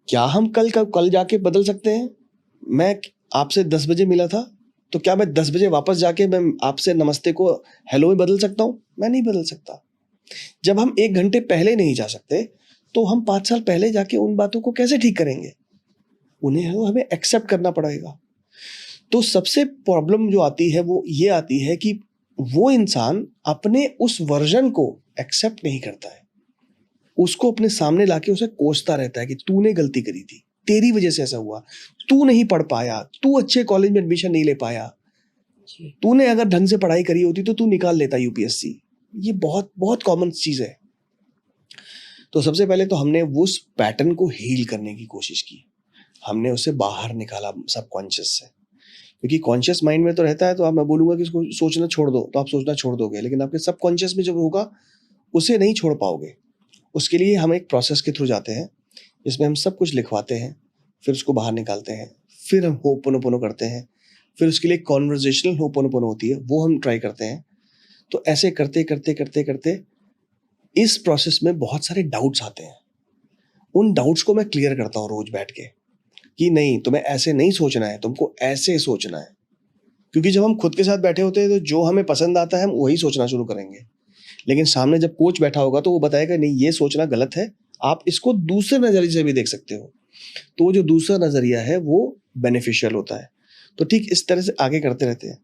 S1: क्या हम कल जाके बदल सकते हैं? मैं आपसे 10 बजे मिला था, तो क्या मैं 10 बजे वापस जाके मैं आपसे नमस्ते को हेलो में बदल सकता हूँ? मैं नहीं बदल सकता। जब हम 1 घंटे पहले नहीं जा सकते, तो हम 5 साल पहले जाके उन बातों को कैसे ठीक करेंगे? उन्हें हमें एक्सेप्ट करना पड़ेगा। तो सबसे प्रॉब्लम जो आती है वो ये आती है कि वो इंसान अपने उस वर्जन को एक्सेप्ट नहीं करता है। उसको अपने सामने लाके उसे कोसता रहता है कि तूने गलती करी थी, तेरी वजह से ऐसा हुआ, तू नहीं पढ़ पाया, तू अच्छे कॉलेज में एडमिशन नहीं ले पाया, तूने अगर ढंग से पढ़ाई करी होती तो तू निकाल लेता यूपीएससी। ये बहुत बहुत कॉमन चीज है। तो सबसे पहले तो हमने उस पैटर्न को हील करने की कोशिश की, हमने उसे बाहर निकाला सबकॉन्शियस से। क्योंकि कॉन्शियस माइंड में तो रहता है, तो आप, मैं बोलूंगा कि इसको सोचना छोड़ दो, तो आप सोचना छोड़ दोगे, लेकिन आपके सबकॉन्शियस में जब होगा उसे नहीं छोड़ पाओगे। उसके लिए हम एक प्रोसेस के थ्रू जाते हैं जिसमें हम सब कुछ लिखवाते हैं, फिर उसको बाहर निकालते हैं, फिर हम होपोनोपोनो करते हैं, फिर उसके लिए कॉन्वर्जेशनल होपोनोपोनो होती है, वो हम ट्राई करते हैं। तो ऐसे करते करते करते करते इस प्रोसेस में बहुत सारे डाउट्स आते हैं। उन डाउट्स को मैं क्लियर करता हूँ रोज बैठ के कि नहीं, तुम्हें ऐसे नहीं सोचना है, तुमको ऐसे सोचना है। क्योंकि जब हम खुद के साथ बैठे होते हैं तो जो हमें पसंद आता है हम वही सोचना शुरू करेंगे, लेकिन सामने जब कोच बैठा होगा तो वो बताएगा नहीं, ये सोचना गलत है, आप इसको दूसरे नजरिए से भी देख सकते हो। तो वो जो दूसरा नजरिया है वो बेनिफिशियल होता है। तो ठीक इस तरह से आगे करते रहते हैं।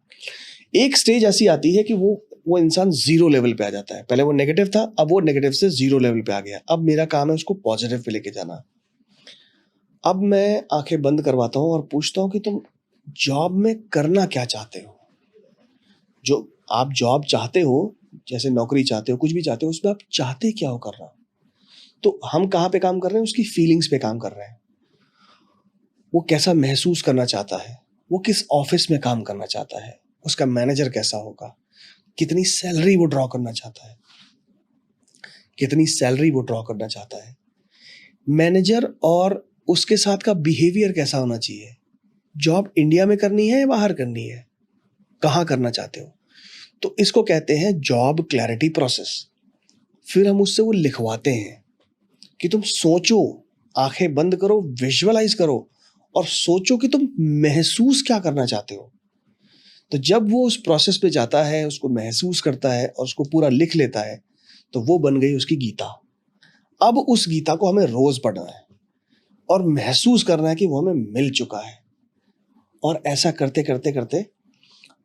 S1: एक स्टेज ऐसी आती है कि वो इंसान जीरो लेवल पे आ जाता है। पहले वो नेगेटिव था, अब वो नेगेटिव से जीरो लेवल पे आ गया। अब मेरा काम है उसको पॉजिटिव पे लेके जाना। अब मैं आंखें बंद करवाता हूँ और पूछता हूँ कि तुम जॉब में करना क्या चाहते हो? जो आप जॉब चाहते हो, जैसे नौकरी चाहते हो, कुछ भी चाहते हो, उसमें आप चाहते क्या हो करना? तो हम कहाँ पे काम कर रहे हैं? उसकी फीलिंग्स पे काम कर रहे हैं। वो कैसा महसूस करना चाहता है, वो किस ऑफिस में काम करना चाहता है, उसका मैनेजर कैसा होगा, कितनी सैलरी वो ड्रॉ करना चाहता है, कितनी सैलरी वो ड्रॉ करना चाहता है, मैनेजर और उसके साथ का बिहेवियर कैसा होना चाहिए, जॉब इंडिया में करनी है या बाहर करनी है, कहाँ करना चाहते हो। तो इसको कहते हैं जॉब क्लैरिटी प्रोसेस। फिर हम उससे वो लिखवाते हैं कि तुम सोचो, आंखें बंद करो, विजुअलाइज करो और सोचो कि तुम महसूस क्या करना चाहते हो। तो जब वो उस प्रोसेस पे जाता है, उसको महसूस करता है और उसको पूरा लिख लेता है, तो वो बन गई उसकी गीता। अब उस गीता को हमें रोज पढ़ना है और महसूस करना है कि वो हमें मिल चुका है। और ऐसा करते करते करते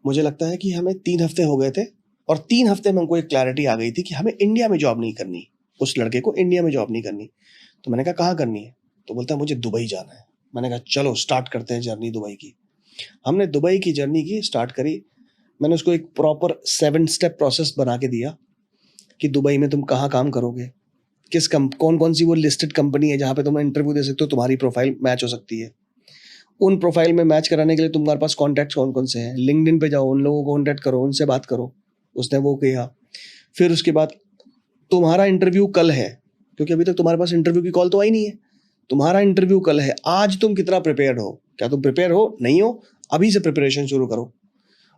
S1: मुझे लगता है कि हमें 3 हफ्ते हो गए थे और 3 हफ्ते में हमको एक क्लैरिटी आ गई थी कि हमें इंडिया में जॉब नहीं करनी। उस लड़के को इंडिया में जॉब नहीं करनी। तो मैंने कहा कहाँ करनी है? तो बोलता है मुझे दुबई जाना है। मैंने कहा चलो स्टार्ट करते हैं जर्नी दुबई की। हमने दुबई की जर्नी की, स्टार्ट करी। मैंने उसको एक प्रॉपर 7 स्टेप प्रोसेस बना के दिया कि दुबई में तुम कहाँ काम करोगे, कौन-कौन सी वो लिस्टेड कंपनी है जहाँ पे तुम इंटरव्यू दे सकते हो, तुम्हारी प्रोफाइल मैच हो सकती है। उन प्रोफाइल में मैच कराने के लिए तुम्हारे पास कॉन्टैक्ट्स कौन-कौन से हैं, लिंक्डइन पे जाओ, उन लोगों को कॉन्टैक्ट करो, उनसे बात करो। उसने वो किया। फिर उसके बाद तुम्हारा इंटरव्यू कल है, क्योंकि अभी तक तुम्हारे पास इंटरव्यू की कॉल तो आई नहीं है। तुम्हारा इंटरव्यू कल है, आज तुम कितना प्रिपेयर्ड हो? क्या तुम प्रिपेयर हो? नहीं हो? अभी से प्रिपरेशन शुरू करो।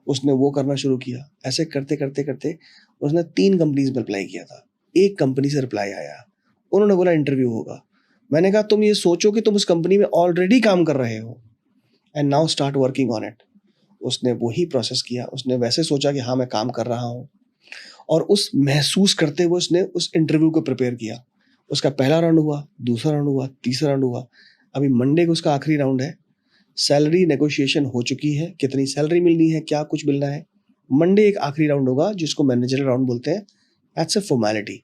S1: उसने वो करना शुरू किया। ऐसे करते-करते उसने 3 कंपनीज़ में अप्लाई किया था। 1 कंपनी से रिप्लाई आया। उन्होंने बोला इंटरव्यू होगा। मैंने कहा तुम ये सोचो कि तुम उस कंपनी में ऑलरेडी काम कर रहे हो and now start working on it. उसने वही प्रोसेस किया। उसने वैसे सोचा कि हाँ, मैं काम कर रहा हूँ और उस महसूस करते हुए उसने उस इंटरव्यू को प्रिपेयर किया। उसका पहला राउंड हुआ, दूसरा राउंड हुआ, तीसरा राउंड हुआ। अभी मंडे को उसका आखिरी राउंड है। सैलरी नेगोशिएशन हो चुकी है, कितनी सैलरी मिलनी है, क्या कुछ मिलना है। मंडे एक आखिरी राउंड होगा जिसको मैनेजर राउंड बोलते हैं। That's a formality.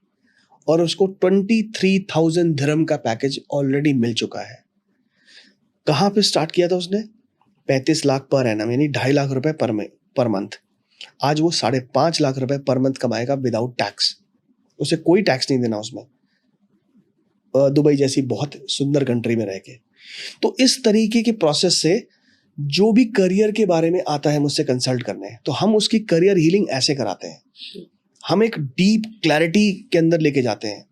S1: और उसको 23,000 दिरहम का पैकेज ऑलरेडी मिल चुका है। कहाँ पे स्टार्ट किया था उसने? 35 लाख पर एनम, यानी 2.5 लाख रुपए पर मंथ। आज वो 5.5 लाख रुपए पर मंथ कमाएगा विदाउट टैक्स। उसे कोई टैक्स नहीं देना उसमें, दुबई जैसी बहुत सुंदर कंट्री में रह के। तो इस तरीके के प्रोसेस से जो भी करियर के बारे में आता है मुझसे कंसल्ट करने, तो हम उसकी करियर हीलिंग ऐसे कराते हैं। हम एक डीप क्लैरिटी के अंदर लेके जाते हैं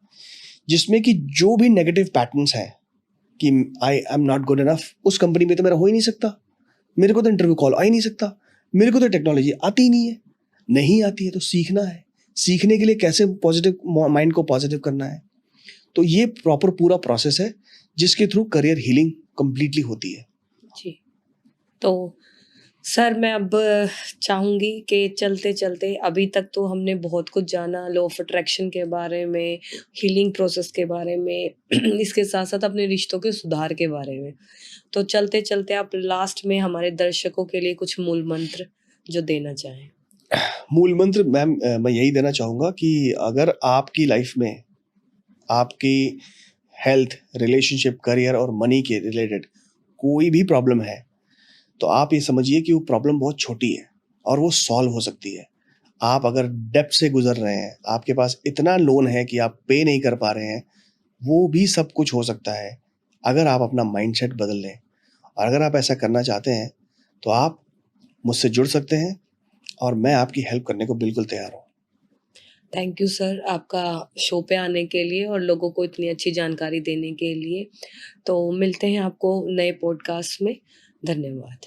S1: जिसमें कि जो भी नेगेटिव पैटर्न्स हैं कि I am not good enough, उस कंपनी में तो मेरा हो ही नहीं सकता, मेरे को तो इंटरव्यू कॉल आ ही नहीं सकता, मेरे को तो टेक्नोलॉजी आती ही नहीं है। नहीं आती है तो सीखना है। सीखने के लिए कैसे पॉजिटिव माइंड को पॉजिटिव करना है। तो ये प्रॉपर पूरा प्रोसेस है जिसके थ्रू करियर हीलिंग कंप्लीटली होती है।
S2: जी। तो सर मैं अब चाहूँगी कि चलते-चलते अभी तक तो हमने बहुत कुछ जाना लॉ ऑफ अट्रैक्शन के बारे में, हीलिंग प्रोसेस के बारे में, इसके साथ-साथ अपने रिश्तों के सुधार के बारे में। तो चलते-चलते आप लास्ट में हमारे दर्शकों के लिए कुछ मूल मंत्र जो देना चाहें?
S1: मूल मंत्र मैम, मैं यही देना चाहूँगा कि अगर आपकी लाइफ में आपकी हेल्थ, रिलेशनशिप, करियर और मनी के रिलेटेड कोई भी प्रॉब्लम है, तो आप ये समझिए कि वो प्रॉब्लम बहुत छोटी है और वो सॉल्व हो सकती है। आप अगर डेब्ट से गुजर रहे हैं, आपके पास इतना लोन है कि आप पे नहीं कर पा रहे हैं, वो भी सब कुछ हो सकता है अगर आप अपना माइंडसेट बदल लें। और अगर आप ऐसा करना चाहते हैं तो आप मुझसे जुड़ सकते हैं और मैं आपकी हेल्प करने को बिल्कुल तैयार हूँ।
S2: थैंक यू सर आपका शो पे आने के लिए और लोगों को इतनी अच्छी जानकारी देने के लिए। तो मिलते हैं आपको नए पॉडकास्ट में। धन्यवाद।